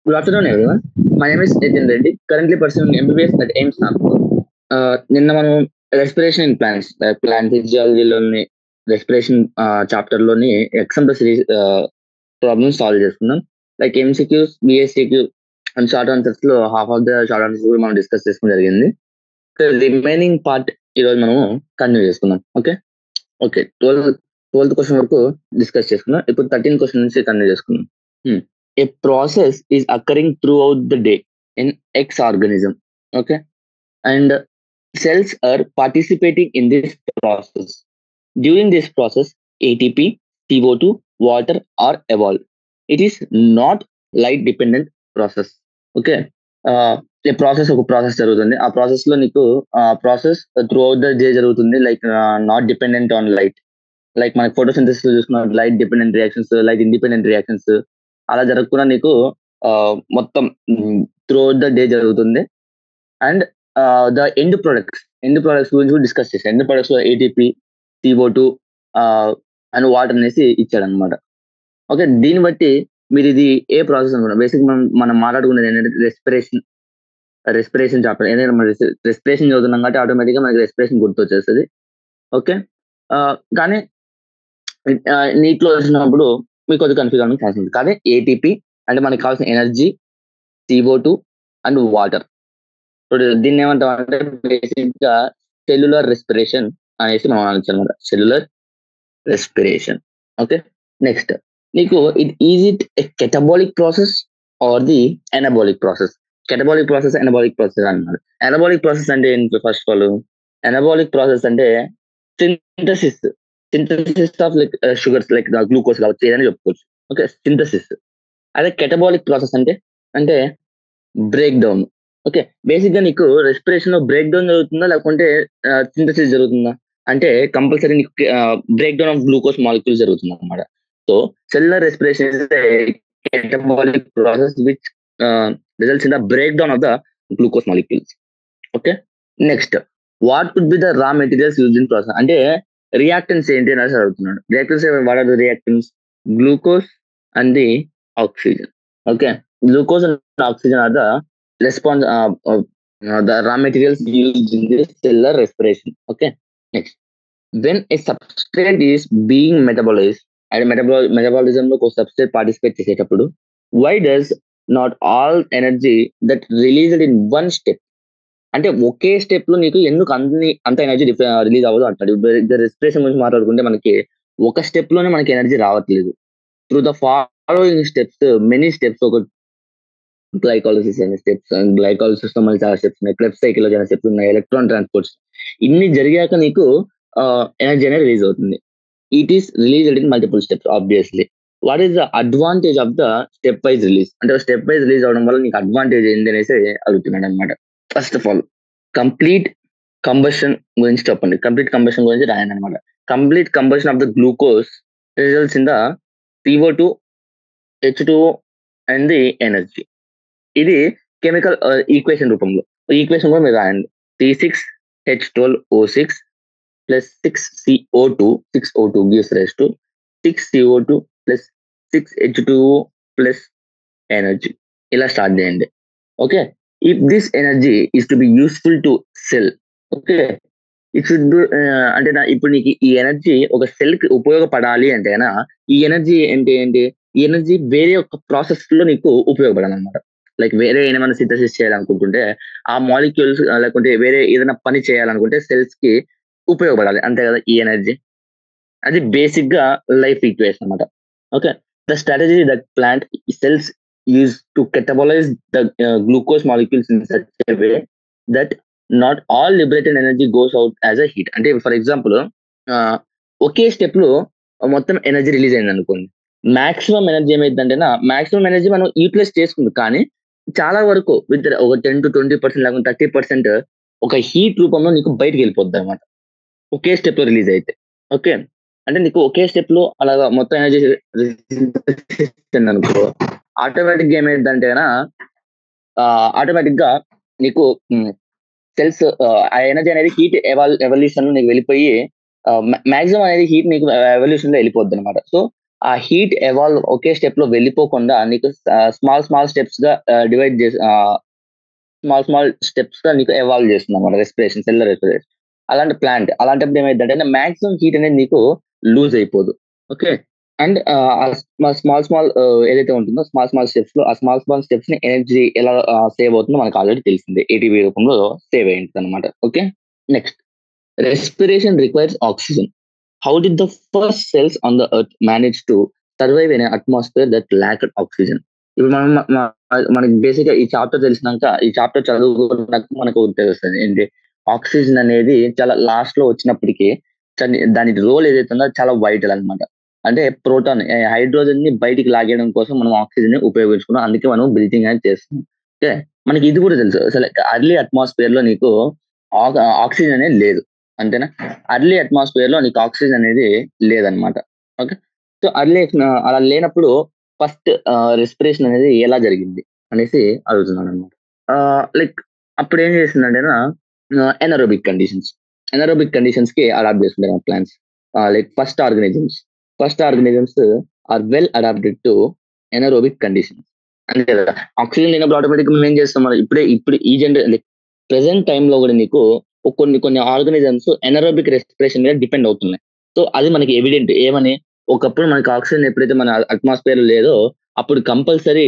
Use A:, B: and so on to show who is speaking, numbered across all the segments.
A: Good afternoon, everyone. My name is Nitin Reddy, currently pursuing MBBS at AIMS Nagpur. నిన్న మనం respiration in plants plant ఫిజియాలజీలోని respiration chapter లోని example series problems solve చేసుకున్నాం. Like MCQs, VSAQ and short answers లో half of the short answers కూడా మనం discuss చేసుకోవడం జరిగింది. రిమైనింగ్ పార్ట్ ఈ రోజు మనము కంటిన్యూ చేసుకుందాం. ఓకే ఓకే 12th క్వశ్చన్ వరకు డిస్కస్ చేసుకున్నాం. ఇప్పుడు 13th క్వశ్చన్ నుంచి కంటిన్యూ చేసుకుందాం. A process is occurring throughout the day in X organism. Okay, and cells are participating in this process. During this process, ATP, CO2, water are evolved. It is not light dependent process. Okay, ఏ process ఒక process జరుగుతుంది. ఆ process లో నీకు process throughout the day జరుగుతుంది. Like not dependent on light. Like మనకి photosynthesis చూసుకున్న light dependent reactions, light independent reactions అలా జరగకుండా నీకు మొత్తం త్రూ అవుట్ ద డే జరుగుతుంది. అండ్ ద ఎండ్ ప్రొడక్ట్స్ గురించి కూడా డిస్కస్ చేశాను. ఎండ్ ప్రొడక్ట్స్ లో ఏటీపీ, CO2 అండ్ వాటర్ అనేసి ఇచ్చాడు అనమాట. ఓకే, దీన్ని బట్టి మీరు ఇది ఏ ప్రాసెస్ అనుకున్నారు? బేసిక్ మనం మాట్లాడుకునేది ఏంటంటే రెస్పిరేషన్ చాప్టర్. ఏదైనా మనం రెస్పిరేషన్ చదువుతున్నాం కాబట్టి ఆటోమేటిక్ గా మనకి రెస్పిరేషన్ గుర్తొచ్చేస్తుంది. ఓకే, కానీ నీటిలో వచ్చినప్పుడు మీకు కొద్దిగా కన్ఫ్యూజ్ అవ్వడానికి ఛాన్స్ ఉంది. కానీ ఏటీపీ అంటే మనకి కావాల్సిన ఎనర్జీ, CO2 అండ్ వాటర్. దీన్ని ఏమంటాం అంటే బేసిక్ గా సెల్యులర్ రెస్పిరేషన్ అనేసి మనం అనొచ్చనమాట. Cellular respiration. ఓకే, నెక్స్ట్ నీకు it a catabolic process or the anabolic process? Catabolic process, anabolic process అన్నారు. ఎనబాలిక్ ప్రాసెస్ అంటే ఏంటి? First of all anabolic process అంటే synthesis of like sugars, like glucose కావచ్చు, ఏదైనా చెప్పుకోవచ్చు. Okay, synthesis. అదే catabolic process అంటే బ్రేక్ డౌన్. ఓకే, బేసిక్ గా నీకు రెస్పిరేషన్ లో బ్రేక్ డౌన్ జరుగుతుందా లేకుంటే సింథసిస్ జరుగుతుందా అంటే కంపల్సరీ నీకు break down of glucose molecules జరుగుతుంది అనమాట. So cellular respiration is catabolic process which results in the break down of the glucose molecules. Okay, next what could be the raw materials use in process అంటే reactants ఏంటి అనేసి అడుగుతున్నాడు. Reactants what are the reactants? Glucose and the oxygen. Okay, glucose and oxygen are the response the raw materials used in this cellular respiration. Okay, next, when a substrate is being metabolized and metabolism లో substrate participate చేసేటప్పుడు, why does not all energy that released in one step అంటే ఒకే step లో నీకు ఎందుకు అంత energy release అవ్వదు అంటాడు. Respiration గురించి మాట్లాడుకుంటే మనకి ఒక స్టెప్ లోనే మనకి ఎనర్జీ రావట్లేదు. Through the following steps, many steps, ఒక గ్లైకాలసిస్ అనే స్టెప్స్, గ్లైకాలసిస్ లో మళ్ళీ చాలా స్టెప్స్ ఉన్నాయి, క్రెబ్స్ సైకిల్ లో చాలా స్టెప్స్ ఉన్నాయి, ఎలక్ట్రాన్ ట్రాన్స్పోర్ట్స్, ఇన్ని జరిగాక నీకు ఎనర్జీ అనేది రిలీజ్ అవుతుంది. It is released in multiple steps. Obviously what is the advantage of the step wise release అంటే స్టెప్ వైజ్ రిలీజ్ అవడం వల్ల నీకు అడ్వాంటేజ్ ఏంటి అనేసి అడుగుతున్నాడు అనమాట. First of all complete combustion గురించి చెప్పండి. కంప్లీట్ కంబషన్ గురించి రాయండి అనమాట. Complete combustion of the glucose results in the CO2, H2O and the energy. ఇది కెమికల్ ఈక్వేషన్ రూపంలో. ఈక్వేషన్ కూడా మీరు రాయండి. C6H12O6 plus 6CO2 gives rise to 6CO2 plus 6H2O plus energy. ఇలా స్టార్ట్ చేయండి. Okay, if this energy is to be useful to cell, okay, it should be అంటే ఇప్పుడు నీకు ఈ ఎనర్జీ ఒక సెల్ కి ఉపయోగపడాలి అంటే ఈ ఎనర్జీ ఏంటి? ఈ ఎనర్జీ వేరే ఒక ప్రాసెస్ లో నీకు ఉపయోగపడాలన్నమాట. లైక్ వేరే ఏమైనా సింథసిస్ చేయాలనుకుంటుంటే ఆ మాలిక్యూల్స్ లేకుంటే వేరే ఏదైనా పని చేయాలనుకుంటే సెల్స్ కి ఉపయోగపడాలి, అంతే కదా ఈ ఎనర్జీ. అది బేసిక్ గా లైఫ్ ఈక్వేషన్ అనమాట. Okay, the strategy that plant cells use to catabolise the glucose molecules in such a way that not all liberated energy goes out as a heat. అంటే for example ఒకే step లో మొత్తం energy release అయింది అనుకోండి, maximum energy ఏమైందంటే maximum energy మనం utilise చేసుకుంది, కానీ చాలా వరకు విత్ ఒక 10-20% లేకుండా 30% ఒక హీట్ రూపంలో నీకు బయటకు వెళ్ళిపోద్ది అనమాట ఒకే స్టెప్ లో రిలీజ్ అయితే. ఓకే, అంటే నీకు ఒకే స్టెప్ లో అలాగా మొత్తం ఎనర్జీ అనుకో, ఆటోమేటిక్ గా ఏమైందంటే ఆటోమేటిక్ గా నీకు సెల్స్ ఆ ఎనర్జీ అనేది హీట్ ఎవల్యూషన్ లో నీకు వెళ్ళిపోయి మాక్సిమం అనేది హీట్ నీకు ఎవల్యూషన్ లో వెళ్ళిపోద్ది అనమాట. సో ఆ హీట్ ఎవాల్వ్ ఒకే స్టెప్ లో వెళ్ళిపోకుండా నీకు స్మాల్ స్టెప్స్ గా డివైడ్ చేసి స్మాల్ స్టెప్స్ గా నీకు ఎవాల్వ్ చేస్తుంది అనమాట రెస్పిరేషన్, సెల్యులర్ రెస్పిరేషన్. అలాంటి ప్లాంట్ అలాంటప్పుడు ఏమైందంటే మాక్సిమం హీట్ అనేది నీకు లూజ్ అయిపోదు. ఓకే. అండ్ స్మాల్ ఏదైతే ఉంటుందో స్మాల్ స్టెప్స్ లో ఆ స్మాల్ స్టెప్స్ ని ఎనర్జీ ఎలా సేవ్ అవుతుందో మనకు ఆల్రెడీ తెలిసిందే, ఏటీపీ రూపంలో సేవ్ అయి ఉంటుంది అనమాట. Okay. Next, respiration requires oxygen. How did the first cells on the earth manage to survive in an atmosphere that lacked oxygen? ఇప్పుడు మనం మనకి బేసిక్ గా ఈ చాప్టర్ తెలిసినాక, ఈ చాప్టర్ చదువుకున్నాక మనకు తెలుస్తుంది ఏంటి, ఆక్సిజన్ అనేది చాలా లాస్ట్ లో వచ్చినప్పటికీ దాని రోల్ ఏదైతే ఉందో అది చాలా వైటల్ అన్నమాట. అంటే ప్రోటాన్, హైడ్రోజన్ ని బయటికి లాగేయడం కోసం మనం ఆక్సిజన్ ని ఉపయోగించుకున్నాం, అందుకే మనం బ్రీతింగ్ అనేది చేస్తున్నాం. ఓకే. మనకి ఇది కూడా తెలుసు, అసలు అర్లీ అట్మాస్ఫియర్ లో నీకు ఆక్సిజన్ అనేది లేదు, అంతేనా. అర్లీ అట్మాస్ఫియర్ లో నీకు ఆక్సిజన్ అనేది లేదనమాట. ఓకే. సో అలా లేనప్పుడు ఫస్ట్ రెస్పిరేషన్ అనేది ఎలా జరిగింది అనేసి అడుగుతున్నాను అనమాట. లైక్ అప్పుడు ఏం చేసిందంటే ఎనరోబిక్ కండిషన్స్, ఎనరోబిక్ కండిషన్స్ కి అడాప్ట్ చేసుకుంటారు plants. Like first organisms are well adapted to anaerobic conditions. అంతే కదా. ఆక్సిజన్ లేనప్పుడు ఆటోమేటిక్ మేము ఏం చేస్తాం, మనం ఇప్పుడు ఈ లైక్ ప్రెసెంట్ టైమ్ లో కూడా నీకు కొన్ని ఆర్గనిజమ్స్ ఎనరోబిక్ రెస్పిరేషన్ మీద డిపెండ్ అవుతున్నాయి. సో అది మనకి ఎవిడెంట్ ఏమని, ఒకప్పుడు మనకి ఆక్సిజన్ ఎప్పుడైతే మన అట్మాస్ఫియర్ లేదో అప్పుడు కంపల్సరీ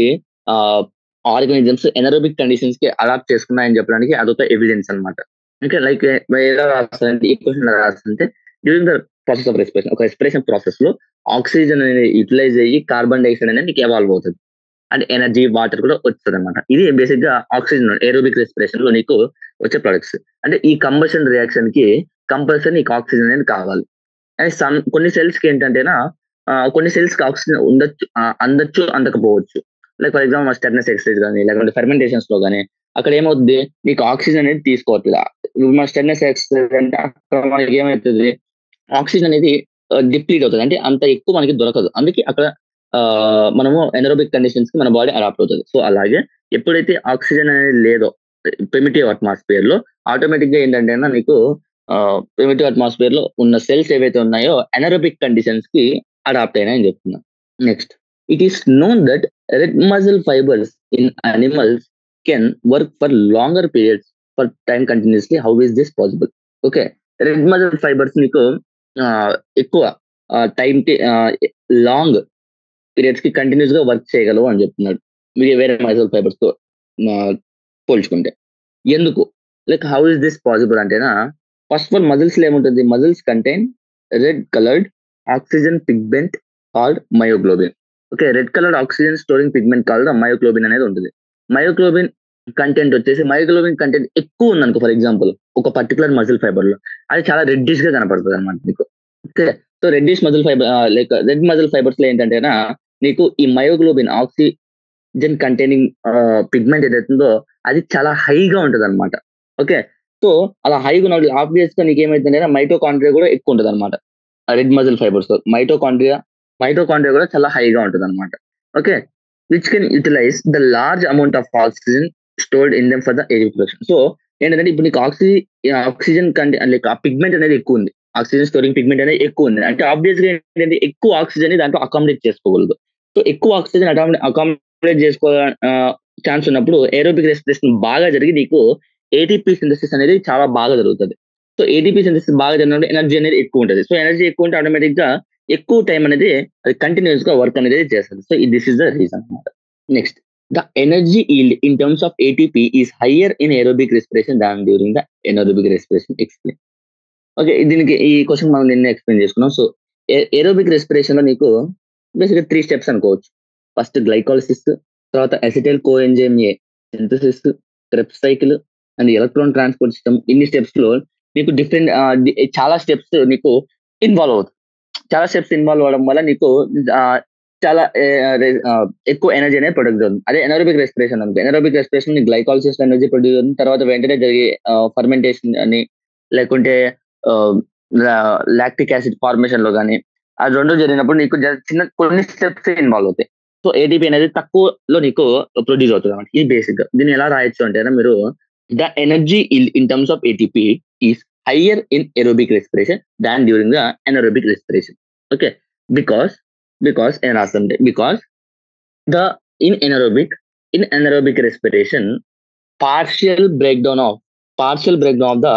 A: ఆర్గనిజమ్స్ ఎనరోబిక్ కండిషన్స్ కి అడాప్ట్ చేసుకున్నాయని చెప్పడానికి అదొక ఎవిడెన్స్ అన్నమాట. ఓకే. లైక్ ఎలా రాస్తారంటే, ఈ క్వశ్చన్ రాస్తుంటే during the process of respiration, ఒక రెస్పిరేషన్ ప్రాసెస్ లో ఆక్సిజన్ అనేది యూటిలైజ్ అయ్యి కార్బన్ డైఆక్సైడ్ అనేది నీకు ఎవాల్వ్ అవుతుంది, అండ్ ఎనర్జీ, వాటర్ కూడా వస్తుంది అనమాట. ఇది బేసిక్ గా ఆక్సిజన్ ఏరోబిక్ రెస్పిరేషన్ లో నీకు వచ్చే ప్రొడక్ట్స్. అంటే ఈ కంబషన్ రియాక్షన్ కి కంపల్సరీ నీకు ఆక్సిజన్ అనేది కావాలి. అండ్ కొన్ని సెల్స్ కి ఏంటంటేనా, కొన్ని సెల్స్ కి ఆక్సిజన్ ఉండొచ్చు, అందొచ్చు, అందకపోవచ్చు. లైక్ ఫర్ ఎగ్జాంపుల్ స్టెర్నస్ ఎక్సైజ్ కానీ లేకుంటే ఫెర్మెంటేషన్స్ లో కానీ అక్కడ ఏమవుతుంది, నీకు ఆక్సిజన్ అనేది తీసుకోవట్లేదు. ఇప్పుడు మన స్టెర్నస్ ఎక్సైజ్ అంటే అక్కడ మనకి ఏమవుతుంది, ఆక్సిజన్ అనేది డిప్లీట్ అవుతుంది, అంటే అంత ఎక్కువ మనకి దొరకదు. అందుకే అక్కడ మనము ఎనరోబిక్ కండిషన్స్ కి మన బాడీ అడాప్ట్ అవుతుంది. సో అలాగే ఎప్పుడైతే ఆక్సిజన్ అనేది లేదో ప్రిమిటివ్ అట్మాస్ఫియర్ లో, ఆటోమేటిక్ గా ఏంటంటే నీకు ప్రిమిటివ్ అట్మాస్ఫియర్ లో ఉన్న సెల్స్ ఏవైతే ఉన్నాయో ఎనరోబిక్ కండిషన్స్ కి అడాప్ట్ అయినాయని చెప్తున్నా. Next, it is known that red muscle fibres in animals can work for longer periods for time continuously. How is this possible? Okay. Red muscle fibres నీకు ఎక్కువ time కి long periods కి continuous గా work చేయగలవు అని చెప్తున్నాడు, వేరే muscle fibres తో పోల్చుకుంటే. ఎందుకు, like how is this possible అంటేనా, ఫస్ట్ ఆఫ్ ఆల్ మజిల్స్ లో ఏముంటుంది, muscles contain red coloured oxygen pigment called myoglobin. Okay. Red coloured oxygen storing pigment called myoglobin అనేది ఉంటుంది. మయోగ్లోబిన్ మయోగ్లోబిన్ కంటెంట్ ఎక్కువ ఉందనుకో, ఫర్ ఎగ్జాంపుల్ ఒక పర్టికులర్ మజిల్ ఫైబర్ లో, అది చాలా రెడ్డిష్ గా కనపడుతుంది అనమాట నీకు. Okay. So reddish muscle fibre, like red muscle fibres లో ఏంటంటేనా నీకు ఈ మయోగ్లోబిన్ ఆక్సిజన్ కంటైనింగ్ పిగ్మెంట్ ఏదైతుందో అది చాలా హైగా ఉంటది అనమాట. ఓకే. సో అలా హైగా ఉన్నప్పుడు ఆబ్వియస్ గా నీకు ఏమైతుందంటే మైటోకాండ్రియా కూడా ఎక్కువ ఉంటది అనమాట. రెడ్ మజిల్ ఫైబర్స్ లో మైటోకాండ్రియా కూడా చాలా హైగా ఉంటది అనమాట. Okay. Which can utilise the large amount of oxygen stored in them for the air production. So ఏంటంటే ఇప్పుడు నీకు ఆక్సిజన్ కంటే లైక్ ఆ పిగ్మెంట్ అనేది ఎక్కువ ఉంది, ఆక్సిజన్ స్టోరింగ్ పిగ్మెంట్ అనేది ఎక్కువ ఉంది అంటే ఆబ్వియస్ గా ఏంటంటే ఎక్కువ ఆక్సిజన్ దాంట్లో అకామిడేట్ చేసుకోగలదు. సో ఎక్కువ ఆక్సిజన్ అకామిడేట్ చేసుకో ఛాన్స్ ఉన్నప్పుడు ఏరోబిక్ రెస్పిరేషన్ బాగా జరిగి నీకు ఏటీపీ సింథసిస్ అనేది చాలా బాగా జరుగుతుంది. సో ఏటీపీ సింథసిస్ బాగా జరిగినప్పుడు ఎనర్జీ అనేది ఎక్కువ ఉంటుంది. సో ఎనర్జీ ఎక్కువ ఉంటే ఆటోమేటిక్ గా ఎక్కువ టైం అనేది అది కంటిన్యూస్ గా వర్క్ అనేది చేస్తుంది. So this is the reason అనమాట. Next, the energy yield in terms of ATP is higher in aerobic respiration than during the anaerobic respiration. Explain. Okay. దీనికి ఈ క్వశ్చన్ మనం నిన్న ఎక్స్ప్లెయిన్ చేసుకున్నాం. సో ఏరోబిక్ రెస్పిరేషన్ లో నీకు బేసిక్గా 3 స్టెప్స్ అనుకోవచ్చు. ఫస్ట్ గ్లైకాలసిస్, తర్వాత acetyl coenzyme A synthesis, Krebs cycle and electron transport system. ఇన్ని స్టెప్స్ లో నీకు డిఫరెంట్ చాలా స్టెప్స్ నీకు ఇన్వాల్వ్ అవుతుంది. చాలా స్టెప్స్ ఇన్వాల్వ్ అవ్వడం వల్ల నీకు చాలా ఎక్కువ ఎనర్జీ అనేది ప్రొడ్యూస్ అవుతుంది. అదే ఎనరోబిక్ రెస్పిరేషన్ అనుకో, anaerobic respiration glycolysis energy produce అవుతుంది, తర్వాత వెంటనే జరిగే ఫర్మెంటేషన్ అని లేకుంటే లాక్టిక్ యాసిడ్ ఫార్మేషన్ లో కానీ అది రెండు జరిగినప్పుడు నీకు చిన్న కొన్ని స్టెప్స్ ఇన్వాల్వ్ అవుతాయి. సో ఏటీపీ అనేది తక్కువలో నీకు ప్రొడ్యూస్ అవుతుంది అనమాట. ఇది బేసిక్ గా దీన్ని ఎలా రాయొచ్చు అంటే మీరు the energy in terms of ATP is higher in aerobic respiration than during the anaerobic respiration. Okay, because because the in anaerobic respiration, partial breakdown of the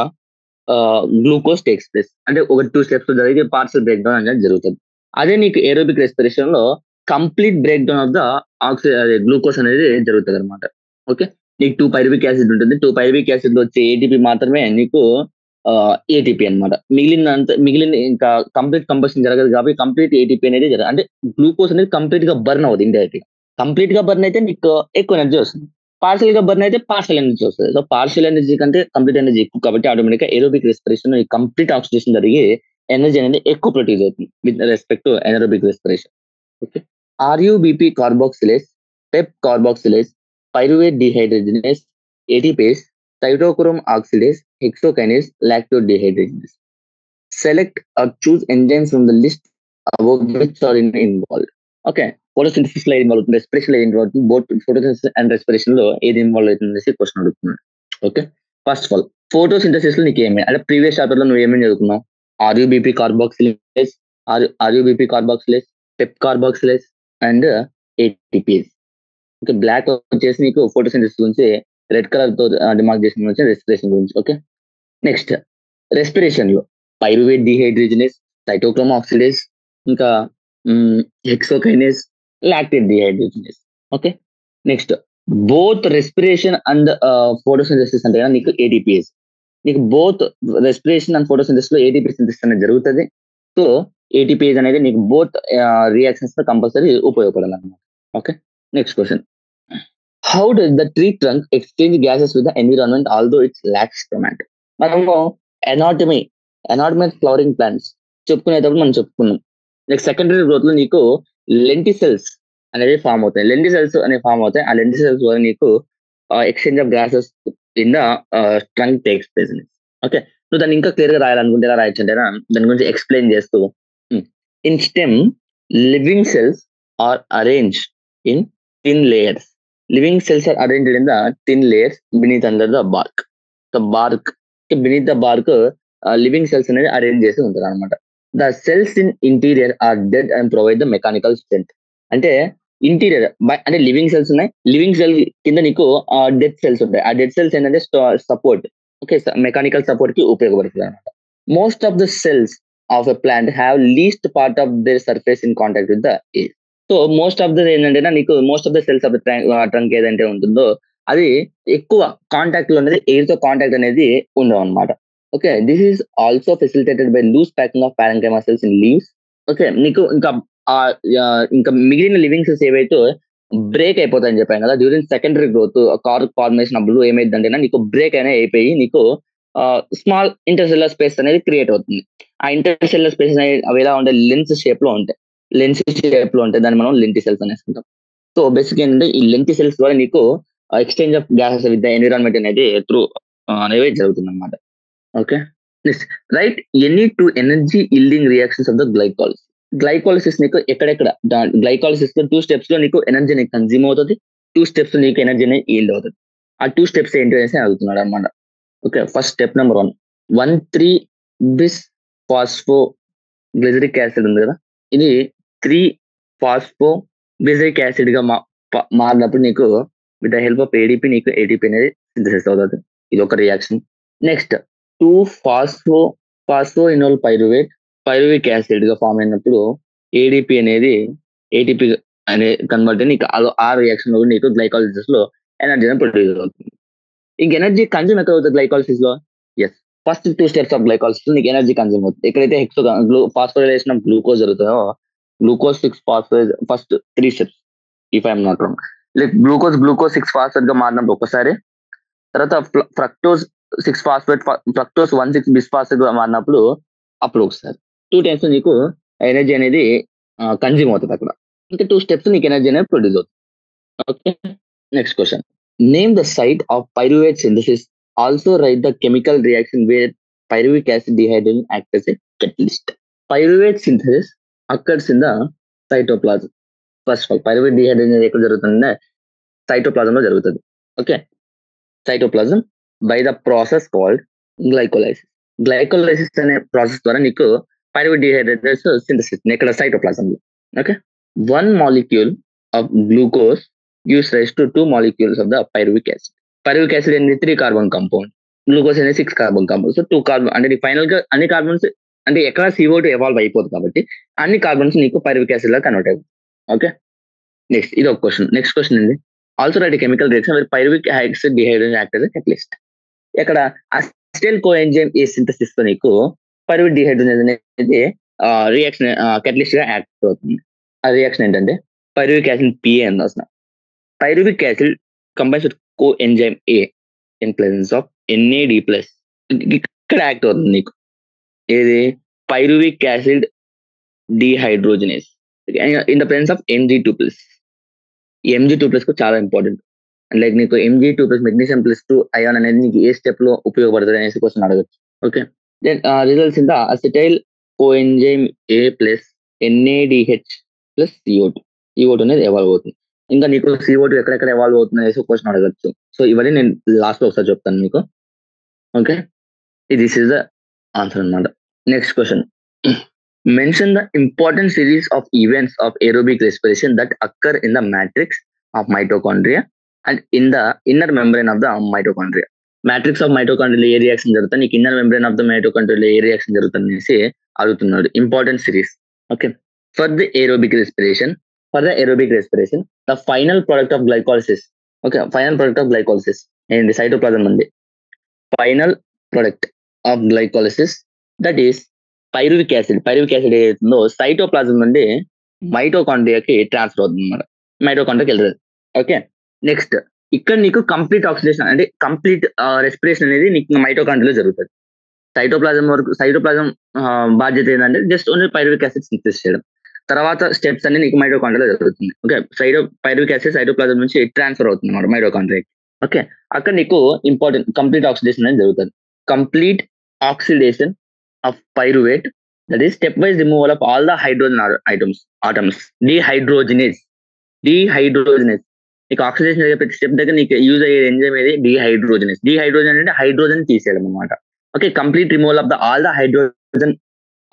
A: glucose takes place. అంటే ఒక 2 steps జరిగితే partial break down అనేది జరుగుతుంది. అదే నీకు aerobic respiration లో complete break down of the glucose అనేది జరుగుతుంది అనమాట. ఓకే, నీకు 2 పైరువిక్ యాసిడ్ ఉంటుంది. 2 పైరువిక్ యాసిడ్ లో వచ్చే ఏటీపీ మాత్రమే నీకు ఏటీపీ అనమాట. మిగిలిన ఇంకా కంప్లీట్ కంబషన్ జరగదు కాబట్టి కంప్లీట్ ఏటీపీ అనేది జరగదు. అంటే గ్లూకోజ్ అనేది కంప్లీట్ గా బర్న్ అవుతుంది ఇండైరెక్ట్ గా. కంప్లీట్ గా బర్న్ అయితే నీకు ఎక్కువ ఎనర్జీ వస్తుంది. పార్షియల్ గా బర్న్ అయితే పార్షియల్ ఎనర్జీ వస్తుంది. సో పార్షియల్ ఎనర్జీ కంటే కంప్లీట్ ఎనర్జీ ఎక్కువ కాబట్టి ఆటోమేటిక్ గా ఏరోబిక్ రెస్పిరేషన్ కంప్లీట్ ఆక్సిడేషన్ జరిగి ఎనర్జీ అనేది ఎక్కువ ప్రొడ్యూస్ అవుతుంది with respect to anaerobic respiration. Okay, RuBP carboxylase, PEP carboxylase, pyruvate dehydrogenase, ATPase, cytochrome oxidase, hexokinase, lactose dehydrogenase. Select or choose enzymes from the list above which are involved. Okay, photosynthesis లో involve అవుతుంది, respiration లో involve అవుతుంది. Both photosynthesis and respiration లో ఏది involve అవుతుంది question అడుగుతున్నాడు. Okay, first of all photosynthesis లో నీకు ఏమి అంటే ప్రీవియస్ చాప్టర్ లో నువ్వు ఏమేమి చదువుకున్నావు? RuBP carboxylase, RuBP carboxylase, PEP carboxylase and ATPase. Okay, block వచ్చేసి నీకు ఫోటోసింథసిస్ గురించి, రెడ్ కలర్ తో డిమార్క్ చేసిన వచ్చి రెస్పిరేషన్ గురించి. ఓకే, నెక్స్ట్ రెస్పిరేషన్ లో పైరువేట్ డిహైడ్రోజనేస్, సైటోక్రోమ్ ఆక్సిడేస్, ఇంకా hexokinase, lactate dehydrogenase. Okay, next both respiration and photosynthesis అంటే నీకు ఏటీపీఎస్. నీకు బోత్ రెస్పిరేషన్ అండ్ ఫోటోసింథసిస్ లో ఏటీపీ సింథసిస్ అనేది జరుగుతుంది. సో ఏటీపీఎస్ అనేది నీకు బోత్ రియాక్షన్స్ లో కంపల్సరీ ఉపయోగపడాలన్నమాట. Okay, next question. How does the tree trunk exchange gases with the environment although its lacks stomata? మనము ఎనాటమీ ఫ్లవరింగ్ ప్లాంట్స్ చెప్పుకునేటప్పుడు మనం చెప్పుకున్నాం. నెక్స్ట్ సెకండరీ గ్రోత్ లో నీకు లెంటిసెల్స్ అనేది ఫామ్ అవుతాయి. ఆ లెంటిసెల్స్ వల్ల నీకు exchange of gases in the trunk takes place. Okay, నువ్వు దాన్ని ఇంకా క్లియర్ గా రాయాలనుకుంటే ఎలా రాయొచ్చు అంటే దాని గురించి ఎక్స్ప్లెయిన్ చేస్తూ, in stem living cells are arrange in thin layers. Living cells are arranged in the thin layers beneath under the bark. beneath the bark living cells అనేది అరేంజ్ చేసి ఉంటారు అనమాట. The cells in interior are dead and provide the mechanical strength. అంటే interior అంటే living cells ఉన్నాయి, living cell కింద నీకు dead cells ఉంటాయి. ఆ డెడ్ సెల్స్ ఏంటంటే సపోర్ట్, ఓకే, మెకానికల్ సపోర్ట్ కి ఉపయోగపడుతుంది అనమాట. Most of the cells of a plant have least part of their surface in contact with the air. So most of the ఏంటంటే నీకు most of the cells of the trunk ఏదంటే ఉంటుందో అది ఎక్కువ contact లో అనేది ఎయిర్ తో contact అనేది ఉండవు అనమాట. Okay, this is also facilitated by loose packing of parenchyma cells in leaves. Okay, నీకు ఇంకా మిగిలిన లివింగ్ సెల్స్ ఏవైతే బ్రేక్ అయిపోతాయని చెప్పాను కదా during secondary growth, cork formation అప్పుడు ఏమైందంటే నీకు బ్రేక్ అయినా అయిపోయి నీకు స్మాల్ ఇంటర్సెల్యులర్ స్పేస్ అనేది క్రియేట్ అవుతుంది. ఆ ఇంటర్సెల్యులర్ స్పేస్ అనేది అవి ఎలా ఉంటాయి? లెన్స్ షేప్ లో ఉంటాయి. దాన్ని మనం లెంటి సెల్స్ అనేసుకుంటాం. సో బేసిక్ ఏంటంటే ఈ లెంటి సెల్స్ ద్వారా నీకు exchange of gases with the environment అనేది త్రూ అనేది జరుగుతుంది అనమాట. Okay, next write any two energy yielding reactions of the glycolysis. Glycolysis నీకు ఎక్కడెక్కడ గ్లైకాలిసిస్ లో 2 స్టెప్స్ లో నీకు ఎనర్జీ అనేది కన్జ్యూమ్ అవుతుంది, 2 స్టెప్స్ నీకు ఎనర్జీ అనేది ఈల్డ్ అవుతుంది. ఆ 2 స్టెప్స్ ఏంటి అనేసి అడుగుతున్నాడు అనమాట. Okay, first step number 1 bis phospho glyceric acid ఉంది కదా, ఇది 3 ఫాస్ఫో గ్లిజరిక్ యాసిడ్ గా మారినప్పుడు నీకు with the help of ADP నీకు ఏటీపీ అనేది సింథసిస్ అవుతుంది. ఇది ఒక reaction. Next 2 phospho enol pyruvic acid గా ఫామ్ అయినప్పుడు ఏడిపి అనేది ఏటీపీ అనే కన్వర్ట్ నీకు ఆ రియాక్షన్ లో నీకు గ్లైకాలిసిస్ లో ఎనర్జీ ప్రొడ్యూస్ అవుతుంది. ఇంక ఎనర్జీ కన్జ్యూమ్ ఎక్కడ అవుతుంది గ్లైకాలిసిస్ లో? Yes, first 2 steps of glycolysis నీకు ఎనర్జీ కన్జ్యూమ్ అవుతుంది. ఎక్కడైతే ఫాస్ఫోరైలేషన్ ఆఫ్ గ్లూకోజ్ జరుగుతుందో glucose 6 phosphorise first 3 steps if I'm not wrong. Like glucose 6 phosphate గా మారినప్పుడు ఒకసారి, తర్వాత ఫ్రక్టోజ్ 6 ఫాస్ఫేట్ ఫ్రక్టోజ్ 1,6 బిస్ఫాస్ఫేట్ గా మారినప్పుడు అప్పుడు ఒకసారి 2 టైమ్స్ నీకు ఎనర్జీ అనేది కన్జ్యూమ్ అవుతుంది అక్కడ. ఇంకా 2 స్టెప్స్ నీకు ఎనర్జీ అనేది ప్రొడ్యూస్ అవుతుంది. Okay, next question. Name the site of pyruvate synthesis. Also write the chemical reaction where pyruvic acid dehydrogen act as a catalyst. Pyruvate synthesis occurs in the cytoplasm. First of all pyruvate dehydrogen ఎక్కడ జరుగుతుందంటే cytoplasm లో జరుగుతుంది. Okay, cytoplasm by the process called glycolysis అనే process ద్వారా నీకు pyruvate dehydrogens synthesis ఇక్కడ cytoplasm లో. Okay, one molecule of glucose gives rise to two molecules of the pyruvic acid. Pyruvic acid అనేది 3 కార్బన్ కాంపౌండ్, గ్లూకోజ్ అనేది 6 carbon compound. So 2 carbon అంటే final గా అన్ని కార్బన్స్ అంటే ఎక్కడ CO2 ఎవాల్వ్ అయిపోతుంది కాబట్టి అన్ని కార్బన్స్ నీకు పైరువిక్ యాసిడ్ లా కన్వర్ట్ అవుతుంది. ఓకే, నెక్స్ట్ ఇది ఒక క్వశ్చన్. నెక్స్ట్ క్వశ్చన్ ఏంది, also write chemical reaction with pyruvic acid dehydrogen act as catalyst. ఇక్కడ అసిటైల్ కోఎంజైమ్ ఏ సింథసిస్ తో నీకు పైరువిక్ డిహైడ్రోజన్ అనేది రియాక్షన్ catalyst గా యాక్ట్ అవుతుంది. ఆ రియాక్షన్ ఏంటంటే పైరువిక్ యాసిడ్ PA అని రాసిన. Pyruvic acid combines with coenzyme A in presence of NAD+. ఇక్కడ యాక్ట్ అవుతుంది నీకు ఏది, pyruvic acid dehydrogenase in the presence of Mg2+. ఈ Mg2+ కు చాలా ఇంపార్టెంట్. లైక్ నీకు Mg2+ మెగ్నీషియం +2 అయాన్ అనేది నీకు ఏ స్టెప్ లో ఉపయోగపడుతుంది అనేసి క్వశ్చన్ అడగచ్చు. Okay, then results in the acetyl coenzyme A plus NADH plus CO2 అనేది ఎవాల్వ్ అవుతుంది. ఇంకా నీకు CO2 ఎక్కడెక్కడ ఎవాల్వ్ అవుతుంది అనేసి క్వశ్చన్ అడగచ్చు. సో ఇవన్నీ నేను లాస్ట్ లో ఒకసారి చెప్తాను మీకు. Okay, this is the answer అన్నమాట. Next question, mention the important series of events of aerobic respiration that occur in the matrix of mitochondria and in the inner membrane of the mitochondria. Matrix of mitochondria ఏ reaction జరుగుతుంది, నీకు inner membrane of the mitochondria ఏ reaction జరుగుతుంది అనేసి అడుగుతున్నాడు. Important series. Okay, for the aerobic respiration the final product of glycolysis. Okay, final product of గ్లైకాలిసిస్ ఏంటి, cytoplasm ఉంది. Final product of glycolysis that is pyruvic acid. Pyruvic acid ఏదైతుందో cytoplasm నుండి మైటోకాండ్రియాకి transfer అవుతుంది అన్నమాట, మైటోకాండ్రియాకి వెళ్తుంది. ఓకే, నెక్స్ట్ ఇక్కడ నీకు కంప్లీట్ ఆక్సిడేషన్ అంటే కంప్లీట్ రెస్పిరేషన్ అనేది నీకు మైటోకాండ్రియాలో జరుగుతుంది. సైటోప్లాజం బాధ్యత ఏంటంటే just only pyruvic acid synthesis చేయడం. తర్వాత స్టెప్స్ అన్ని నీకు మైటోకాండ్రియాలో జరుగుతుంది. ఓకే, పైరువిక్ యాసిడ్ సైటోప్లాజం నుంచి ట్రాన్స్ఫర్ అవుతుంది అన్నమాట మైటోకాండ్రియాకి. ఓకే, అక్కడ నీకు ఇంపార్టెంట్ కంప్లీట్ ఆక్సిడేషన్ అనేది జరుగుతుంది. Complete oxidation of pyruvate, that is step wise removal of all the hydrogen atoms. Dehydrogenase నీకు ఆక్సిడేషన్ జరిగే ప్రతి స్టెప్ దగ్గర నీకు యూజ్ అయ్యే ఎంజైమ్ ఏది, డిహైడ్రోజనేజ్. డిహైడ్రోజన్ అంటే హైడ్రోజన్ తీసేయడం అనమాట. Okay, complete removal of the all the hydrogen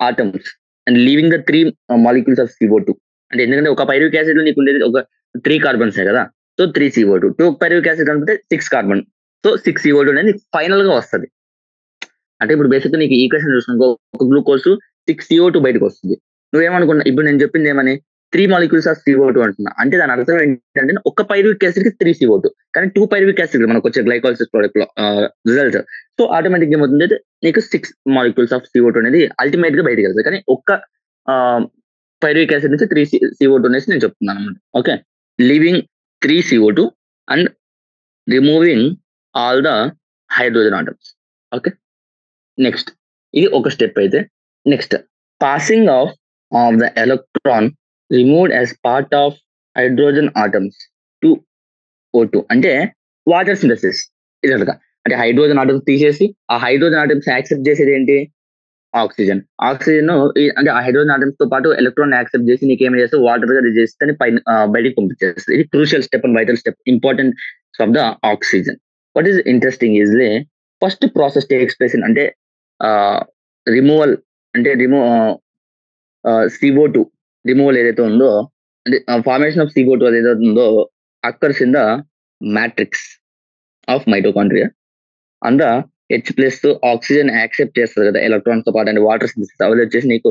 A: atoms and leaving the 3 molecules of CO2. అంటే ఎందుకంటే ఒక పైరువిక్ యాసిడ్ లో నీకు ఉండేది ఒక 3 కార్బన్స్ కదా, సో 3 CO2. 2 పైరువిక్ యాసిడ్ అంటే 6 కార్బన్, సో 6 CO2 అనేది ఫైనల్ గా వస్తుంది. అంటే ఇప్పుడు బేసిక్ నీకు ఈక్వేషన్ చూసుకుంటే ఒక గ్లూకోజ్ 6 CO2 బయటకు వస్తుంది. నువ్వేమనుకున్నా ఇప్పుడు నేను చెప్పింది ఏమని, 3 మాలిక్యూల్స్ ఆఫ్ CO2 అంటున్నా. అంటే దాని అర్థం ఏంటంటే ఒక పైరువిక్ యాసిడ్ కి 3 CO2, కానీ 2 పైరువిక్ యాసిడ్ మనకు వచ్చే గ్లైకాలిసిస్ ప్రోడక్ట్ లో రిజల్ట్. సో ఆటోమేటిక్ ఏమవుతుంది అంటే నీకు 6 మాలిక్యూల్స్ ఆఫ్ CO2 అనేది అల్టిమేట్ గా బయటకు వెళ్తుంది. కానీ ఒక్క పైరువిక్ యాసిడ్ నుంచి 3 CO2 అనేసి నేను చెప్తున్నాను అనమాట. Okay, living 3 CO2 and removing all the hydrogen atoms. Okay, next ఇది ఒక స్టెప్ అయితే. Next passing of the electron removed as part of hydrogen atoms to O2 అంటే వాటర్ సింథసిస్. ఇది అంటే హైడ్రోజన్ ఆటమ్స్ తీసేసి ఆ హైడ్రోజన్ ఆటమ్స్ యాక్సెప్ట్ చేసేది ఏంటి, ఆక్సిజన్. అంటే ఆ హైడ్రోజన్ ఆటమ్స్ తో పాటు ఎలక్ట్రాన్ యాక్సెప్ట్ చేసి నీకు ఏం చేస్తే వాటర్ గా చేస్తే బయటికి పంపించేస్తుంది. ఇది crucial step and vital step, important of the oxygen. What is interesting is first process takes place అంటే రిమూవల్ అంటే CO2 రిమూవల్ ఏదైతే ఉందో, అంటే ఫార్మేషన్ ఆఫ్ CO2 ఏదైతే ఉందో occurs in the matrix of mitochondria. And H+ oxygen accept చేస్తుంది కదా electrons తో పాటు, అంటే వాటర్ సింథసిస్ అవి వచ్చేసి నీకు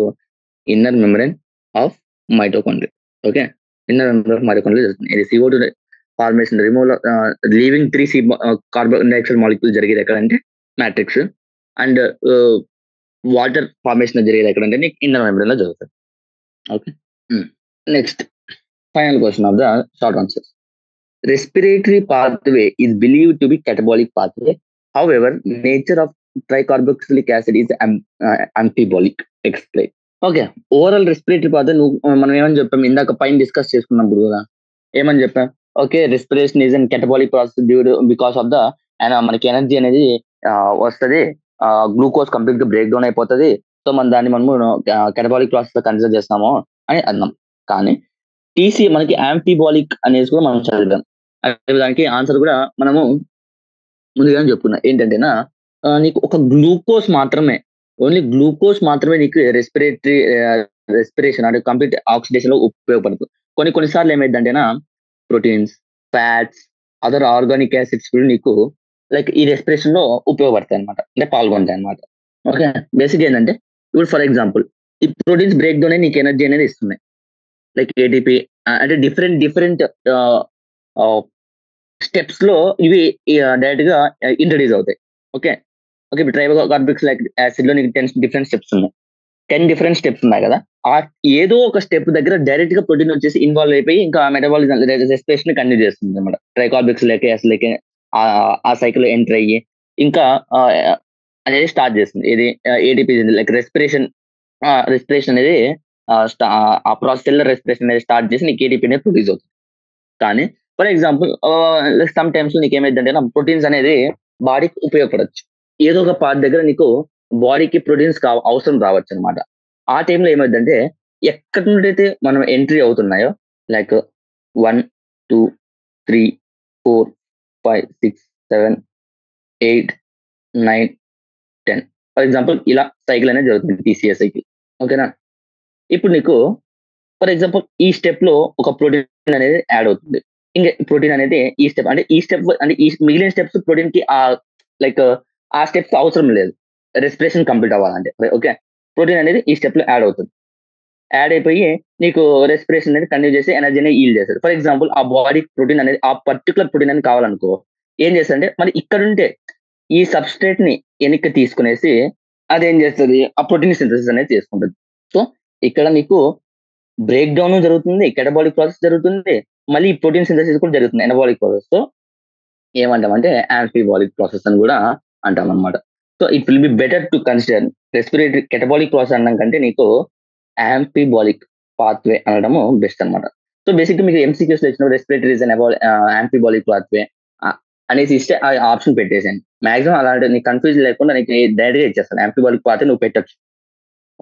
A: inner membrane of mitochondria. Okay, inner membrane of mitochondria జరుగుతుంది. ఇది CO2 formation removal leaving 3 carbon dioxide molecule జరిగేది ఎక్కడంటే మ్యాట్రిక్స్, అండ్ వాటర్ ఫార్మేషన్ జరిగేది ఎక్కడంటే నీకు ఇన్నర్ మెంబ్రెయిన్ లో జరుగుతుంది. Okay, next final question of the short answers. Respiratory pathway is believed to be catabolic pathway. However, nature of tricarboxylic acid is amphibolic. Explain. Okay, overall respiratory pathway మనం ఏమని చెప్పాం ఇందాక పైన డిస్కస్ చేసుకున్నప్పుడు కూడా ఏమని చెప్పాం, okay respiration is an catabolic process due to because of the మనకి ఎనర్జీ అనేది వస్తుంది, గ్లూకోజ్ కంప్లీట్ గా బ్రేక్ డౌన్ అయిపోతుంది. సో మనము catabolic ప్రాసెస్ లో కన్సిడర్ చేస్తాము అని అన్నాం. కానీ టీసీ మనకి యాంఫిబాలిక్ అనేసి కూడా మనం చదివాం. దానికి ఆన్సర్ కూడా మనము ముందుగానే చెప్పుకున్నాం. ఏంటంటేనా నీకు ఒక గ్లూకోజ్ మాత్రమే, ఓన్లీ గ్లూకోజ్ మాత్రమే నీకు రెస్పిరేషన్ అంటే కంప్లీట్ ఆక్సిడేషన్ లో ఉపయోగపడుతుంది. కొన్ని సార్లు ఏమైందంటేనా proteins, fats, other organic acids కూడా నీకు లైక్ ఈ రెస్పిరేషన్ లో ఉపయోగపడతాయి అనమాట, అంటే పాల్గొంటాయి అనమాట. ఓకే, బేసిక్ ఏంటంటే ఇప్పుడు ఫర్ ఎగ్జాంపుల్ ఈ ప్రోటీన్స్ బ్రేక్ డౌన్ నీకు ఎనర్జీ అనేది ఇస్తున్నాయి, లైక్ ఏటీపీ. అంటే డిఫరెంట్ డిఫరెంట్ స్టెప్స్ లో ఇవి డైరెక్ట్ గా ఇంట్రడ్యూస్ అవుతాయి. ఓకే, ఓకే, ఇప్పుడు ట్రైబల్ కార్బిక్స్ లైక్ యాసిడ్ లో నీకు 10 డిఫరెంట్ స్టెప్స్ ఉన్నాయి. 10 డిఫరెంట్ స్టెప్స్ ఉన్నాయి కదా, ఆ ఏదో ఒక స్టెప్ దగ్గర డైరెక్ట్ గా ప్రోటీన్ వచ్చేసి ఇన్వాల్వ్ అయిపోయి ఇంకా మెటబాలిజం రెస్పిరేషన్ కంటిన్యూ చేస్తుంది అనమాట. ట్రైకార్బిక్స్ లేక యాసిడ్ లేక ఆ సైకిల్ ఎంటర్ అయ్యి ఇంకా ఆ, అనేది స్టార్ట్ చేస్తుంది. ఇది ఏటీపీ లైక్ రెస్పిరేషన్ అనేది ఆ ప్రాసెస్ రెస్పిరేషన్ అనేది స్టార్ట్ చేసి నీకు ఏటీపీ అనేది ప్రొడ్యూస్ అవుతుంది. కానీ ఫర్ ఎగ్జాంపుల్ సమ్ టైమ్స్ నీకు ఏమైందంటే ప్రోటీన్స్ అనేది బాడీకి ఉపయోగపడచ్చు. ఏదో ఒక పార్ట్ దగ్గర నీకు బాడీకి ప్రోటీన్స్ అవసరం రావచ్చు అనమాట. ఆ టైంలో ఏమైందంటే ఎక్కడి నుండి అయితే మనం ఎంట్రీ అవుతున్నాయో లైక్ 1, 2, 3, 4, 5, 6, 7, 8, 9, 10 ఫర్ ఎగ్జాంపుల్ ఇలా సైకిల్ అనేది జరుగుతుంది, టీసీఎస్ సైకిల్. ఓకేనా, ఇప్పుడు నీకు ఫర్ ఎగ్జాంపుల్ ఈ స్టెప్ లో ఒక ప్రోటీన్ అనేది యాడ్ అవుతుంది. ఇంకా ప్రోటీన్ అనేది ఈ స్టెప్ అంటే ఈ మిగిలిన స్టెప్స్ ప్రోటీన్ కి లైక్ ఆ స్టెప్స్ అవసరం లేదు రెస్పిరేషన్ కంప్లీట్ అవ్వాలంటే. ఓకే, ప్రోటీన్ అనేది ఈ స్టెప్ లో యాడ్ అవుతుంది. యాడ్ అయిపోయి నీకు రెస్పిరేషన్ అనేది కంటిన్యూ చేసి ఎనర్జీని ఈల్డ్ చేస్తారు. ఫర్ ఎగ్జాంపుల్ ఆ బాడీ ప్రోటీన్ అనేది ఆ పర్టికులర్ ప్రోటీన్ అని కావాలనుకో ఏం చేస్తారంటే మరి ఇక్కడ ఉంటే ఈ సబ్స్ట్రేట్ ని వెనక్కి తీసుకునేసి అదేం చేస్తుంది, ఆ ప్రోటీన్ సింథసిస్ అనేది చేసుకుంటుంది. సో ఇక్కడ నీకు బ్రేక్ డౌన్ జరుగుతుంది, కెటబాలిక్ ప్రాసెస్ జరుగుతుంది, మళ్ళీ ప్రోటీన్ సింథసిస్ కూడా జరుగుతుంది ఎనబాలిక్ ప్రాసెస్. సో ఏమంటామంటే యాంఫీబాలిక్ ప్రాసెస్ అని కూడా అంటాం అనమాట. So it will be better to consider respiratory catabolic process అనడం కంటే నీకు యాంఫీబాలిక్ పాత్వే అనడము బెస్ట్ అనమాట. సో బేసిక్ మీకు ఎంసీక్యూస్ లో ఇచ్చిన రెస్పిరేటరీ రీజన్ యాంఫీబాలిక్ పాత్వే అనేసి ఇస్తే ఆ ఆప్షన్ పెట్టేసాను. మాక్సిమం అలాంటి నీకు కన్ఫ్యూజన్ లేకుండా నీకు డైరెక్ట్ గా ఇచ్చేస్తాను, యాంఫీబాలిక్ పాత్వే నువ్వు పెట్టచ్చు.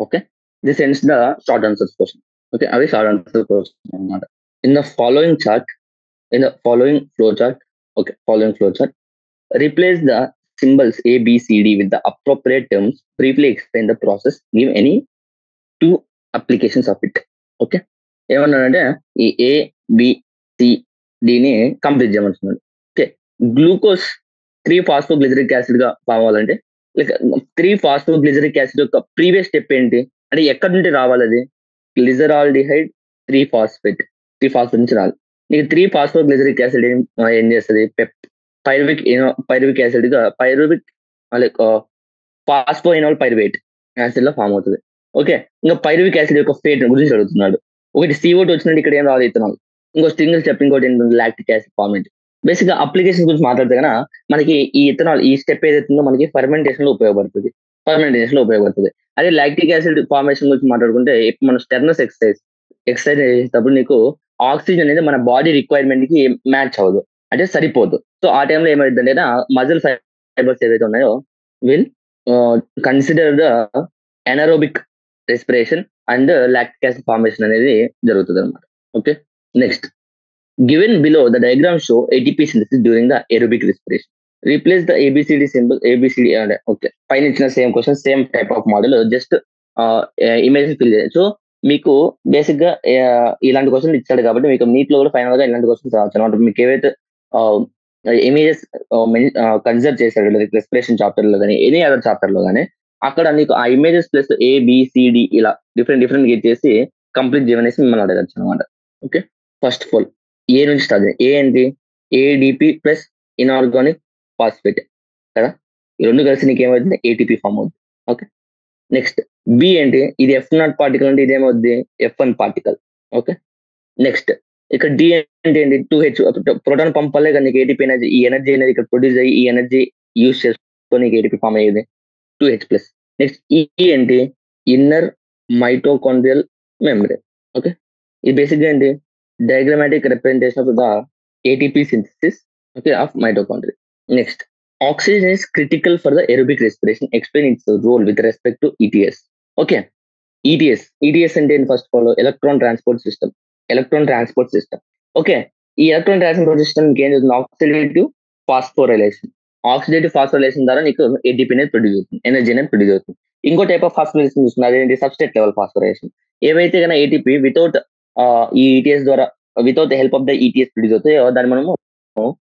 A: Okay, this ends the short answers question. Okay, అవి షార్ట్ ఆన్సర్ క్వశ్చన్ అనమాట. In the following chart, in the following flowchart, okay, following flowchart, replace the symbols A, B, C, D with the appropriate terms. Briefly explain the process. Give any two applications of it. Okay. ఏమన్నాడంటే ఈ A B C డిని complete చేయమంటున్నాడు. Okay, glucose 3 phosphoglyceric acid గా form అవ్వాలంటే like 3 phosphoglyceric acid యొక్క previous step ఏంటి అంటే ఎక్కడి నుండి రావాలి, అది గ్లిజరాల్డిహైడ్ 3 ఫాస్ఫేట్ నుంచి రావాలి. నీకు 3 ఫాస్ఫోగ్లిజరిక్ యాసిడ్ ఏం చేస్తుంది, పైరువిక్ యాసిడ్ గా లైక్ ఫాస్ఫోయినాల్ పైరువేట్ యాసిడ్ లో ఫామ్ అవుతుంది. ఓకే, ఇంకా పైరువిక్ యాసిడ్ యొక్క ఫేట్ గురించి అడుగుతున్నాడు. ఒకటి CO2 వచ్చినట్టు ఇక్కడ ఏం రాదు ఇథనాల్, ఇంకో సింగిల్ స్టెప్, ఇంకోటి ఏంటంటే లాక్టిక్ యాసిడ్ ఫార్మేట్. బేసిక్ గా అప్లికేషన్ గురించి మాట్లాడితే కన్నా మనకి ఈ ఇథనాల్ ఈ స్టెప్ ఏదైతుందో మనకి ఫర్మెంటేషన్ లో ఉపయోగపడుతుంది. అదే లాక్టిక్ యాసిడ్ ఫార్మేషన్ గురించి మాట్లాడుకుంటే ఇప్పుడు మనం స్టెర్నస్ ఎక్సర్సైజ్ చేసేటప్పుడు నీకు ఆక్సిజన్ అనేది మన బాడీ రిక్వైర్మెంట్ కి మ్యాచ్ అవ్వదు, అంటే సరిపోదు. సో ఆ టైంలో ఏమైందంటే మజిల్ ఫైబర్స్ ఏవైతే ఉన్నాయో will consider the anaerobic respiration and lactic acid formation అనేది జరుగుతుంది అనమాట. Okay, next given below the diagram show ATP synthesis during the aerobic respiration. Replace the ABCD symbol ABCD. Okay, పైన ఇచ్చిన same question same type of model, just image fill చేయాలి. So మీకు basic గా ఇలాంటి question ఇచ్చాడు కాబట్టి మీకు neat లో కూడా ఫైనల్ గా ఇలాంటి క్వశ్చన్స్ రావచ్చు అనమాట. మీకు ఏవైతే ఇమేజెస్ కన్సిడర్ చేశాడు రెస్పిరేషన్ చాప్టర్ లో కానీ ఎనీ అదర్ చాప్టర్ లో కానీ అక్కడ నీకు ఆ ఇమేజెస్ ప్లస్ ABCD ఇలా డిఫరెంట్ చేసి కంప్లీట్ చేయమనేసి మిమ్మల్ని అడగచ్చు అనమాట. ఓకే, ఫస్ట్ ఆఫ్ ఆల్ ఏ నుంచి స్టార్ట్ చేయాలి. ఏ ఏంటి, ADP ప్లస్ ఇన్ఆర్గానిక్ ఫాస్ఫేట్ కదా, ఈ రెండు కలిసి నీకు ఏమవుతుంది ATP ఫామ్ అవుతుంది. ఓకే, నెక్స్ట్ బి ఏంటి, ఇది F0 పార్టికల్ అంటే ఇదేమవుద్ది F1 పార్టికల్. ఓకే, నెక్స్ట్ ఇక్కడ డి అంటే ఏంటి 2H ప్రోటాన్ పంప్ వల్లే నీకు ATP ఎనర్జీ, ఈ ఎనర్జీ అనేది ఇక్కడ ప్రొడ్యూస్ అయ్యి ఈ ఎనర్జీ యూజ్ చేసుకొని నీకు ATP ఫామ్ అయ్యేది 2H+. నెక్స్ట్ ఈ ఏంటి ఇన్నర్ మైటోకాండ్రియల్ మెమరీ. ఓకే, ఇది బేసిక్ గా ఏంటి diagrammatic representation of the ATP synthesis, okay, of mitochondria. Next, oxygen is critical for the aerobic respiration. Explain its role with respect to ETS. Okay, ETS అంటే first of all electron transport system. Okay, ఈ electron transport system ఏం చేస్తుంది, oxidative phosphorylation ద్వారా నీకు ATP అనేది produce అవుతుంది, energy అనేది produce అవుతుంది. ఇంకో టైప్ ఆఫ్ ఫాస్ఫోరైలేషన్ చూస్తుంది, అదేంటి సబ్స్ట్రేట్ లెవెల్ ఫాస్ఫోరైలేషన్. ఏవైతే కన్నా ATP వితౌట్ ఈ ఈటీఎస్ ద్వారా without the help of the ETS produce అవుతాయో దాన్ని మనము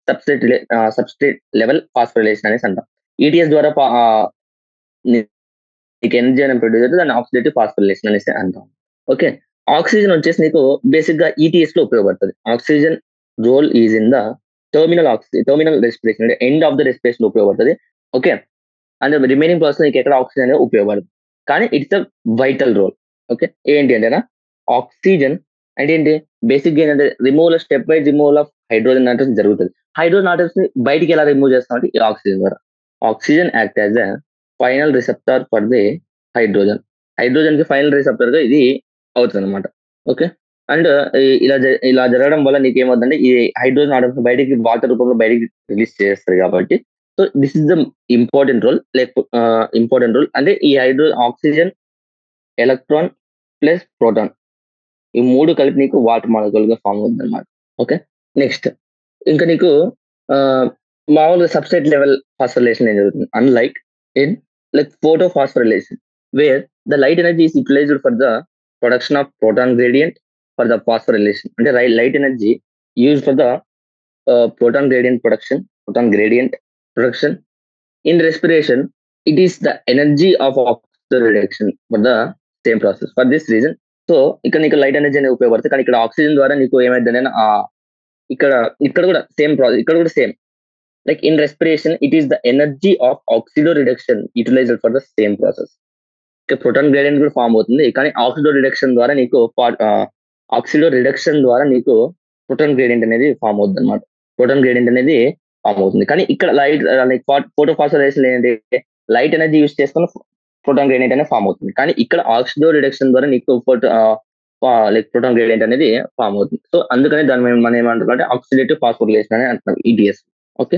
A: సబ్స్ట్రేట్ లెవెల్ ఫాస్ఫోరిలేషన్ అనేసి అంటాం. ఈటీఎస్ ద్వారా నీకు ఎనర్జీ అనేది ప్రొడ్యూస్ అవుతుంది, దాన్ని ఆక్సిడేటివ్ ఫాస్ఫోరిలేషన్ అనేసి అంటాం. ఓకే, ఆక్సిజన్ వచ్చేసి నీకు బేసిక్ గా ఈటీఎస్ లో ఉపయోగపడుతుంది. Oxygen role is in the terminal respiration, అంటే ఎండ్ ఆఫ్ ద రెస్పిరేషన్ ఉపయోగపడుతుంది. ఓకే, అండ్ రిమైనింగ్ ప్రాసెస్ నీకు ఎక్కడ ఆక్సిజన్ అనేది ఉపయోగపడదు, కానీ it's a vital role. Okay, ఏంటి అంటేనా ఆక్సిజన్ అంటే ఏంటి, బేసిక్ గా ఏంటంటే removal step by removal of hydrogen atoms జరుగుతుంది. హైడ్రోజన్ ఆటమ్స్ ని బయటికి ఎలా రిమూవ్ చేస్తామంటే ఈ ఆక్సిజన్ ద్వారా. Oxygen act as a final receptor for the hydrogen. Hydrogen కి ఫైనల్ రిసెప్టర్ గా ఇది అవుతుంది అనమాట. ఓకే, అండ్ ఇలా జరగడం వల్ల నీకు ఏమవుతుందంటే ఈ హైడ్రోజన్ ఆటమ్స్ బయటికి వాటర్ రూపంలో బయటికి రిలీజ్ చేస్తారు కాబట్టి, so this is the important role. Important role అంటే ఈ ఆక్సిజన్, ఎలక్ట్రాన్ ప్లస్ ప్రోటాన్, ఈ మూడు కలిపి నీకు వాటర్ మాలిక్యూల్ గా ఫామ్ అవుతుంది అనమాట. ఓకే, నెక్స్ట్ ఇంకా నీకు మామూలుగా సబ్స్ట్రేట్ లెవెల్ ఫాస్ఫోరిలేషన్ ఏం జరుగుతుంది, unlike in photo phosphorylation where the light energy is utilised for the production of proton gradient for the phosphorylation. అంటే light energy use for the proton gradient production in respiration. It is the energy of oxygen reduction for the same process. For this reason, so ఇక్కడ నీకు light energy అనేది ఉపయోగపడుతుంది, కానీ ఇక్కడ oxygen ద్వారా నీకు ఏమైందంటే ఇక్కడ ఇక్కడ కూడా సేమ్ ప్రాసెస్, ఇక్కడ కూడా same like in respiration it is the energy of oxido reduction utilised for the same process. Proton gradient కూడా ఫామ్ అవుతుంది, కానీ ఆక్సిడో రిడక్షన్ ద్వారా నీకు ప్రోటాన్ గ్రేడియంట్ అనేది ఫామ్ అవుతుంది అనమాట. ప్రోటాన్ గ్రేడియంట్ అనేది ఫామ్ అవుతుంది, కానీ ఇక్కడ లైక్ ఫోటో ఫాస్ఫోరైలేషన్ ఏంటంటే లైట్ ఎనర్జీ యూస్ చేసుకుని ప్రోటాన్ గ్రేడియంట్ అనేది ఫామ్ అవుతుంది, కానీ ఇక్కడ ఆక్సిడో రిడక్షన్ ద్వారా నీకు ప్రోటాన్ గ్రేడియంట్ అనేది ఫామ్ అవుతుంది. సో అందుకని దాన్ని మనం ఏమంటున్నాం ఆక్సిడేటివ్ ఫాస్ఫోరిలేషన్ అని అంటున్నాం, ETS. Okay,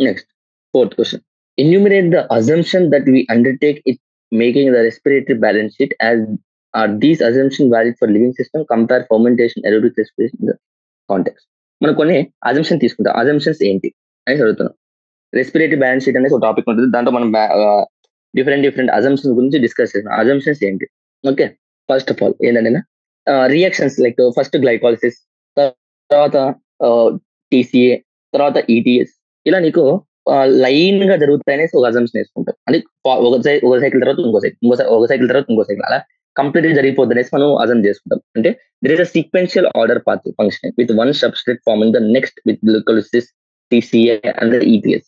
A: next fourth question. Enumerate the assumption that we undertake it making the respiratory balance sheet as are these assumption valid for living system, compare fermentation, aerobic respiration context. మనం కొన్ని assumption తీసుకుంటాం. Assumptions ఏంటి అని చదువుతున్నాం. Respiratory balance sheet అనేది ఒక topic ఉంటుంది, దాంట్లో మనం డిఫరెంట్ అజంప్షన్స్ గురించి డిస్కస్ చేస్తాం. అజంప్షన్స్ ఏంటి? ఓకే, ఫస్ట్ ఆఫ్ ఆల్ ఏంటంటే రియాక్షన్స్ లైక్ ఫస్ట్ గ్లైకాలిసిస్, తర్వాత టీసీఏ, తర్వాత ఈటీఎస్, ఇలా నీకు లైన్ గా జరుగుతాయనేసి ఒక అజంప్షన్ వేసుకుంటాం. అంటే ఒక సైకిల్ తర్వాత ఇంకో సైకిల్, ఒక సైకిల్ తర్వాత ఇంకో సైకిల్, అలా కంప్లీట్ గా జరిగిపోద్ది అనేసి మనం అజంప్ చేసుకుంటాం. అంటే there is a sequential order path functioning with one substrate forming the next with glycolysis, TCA and the ETS.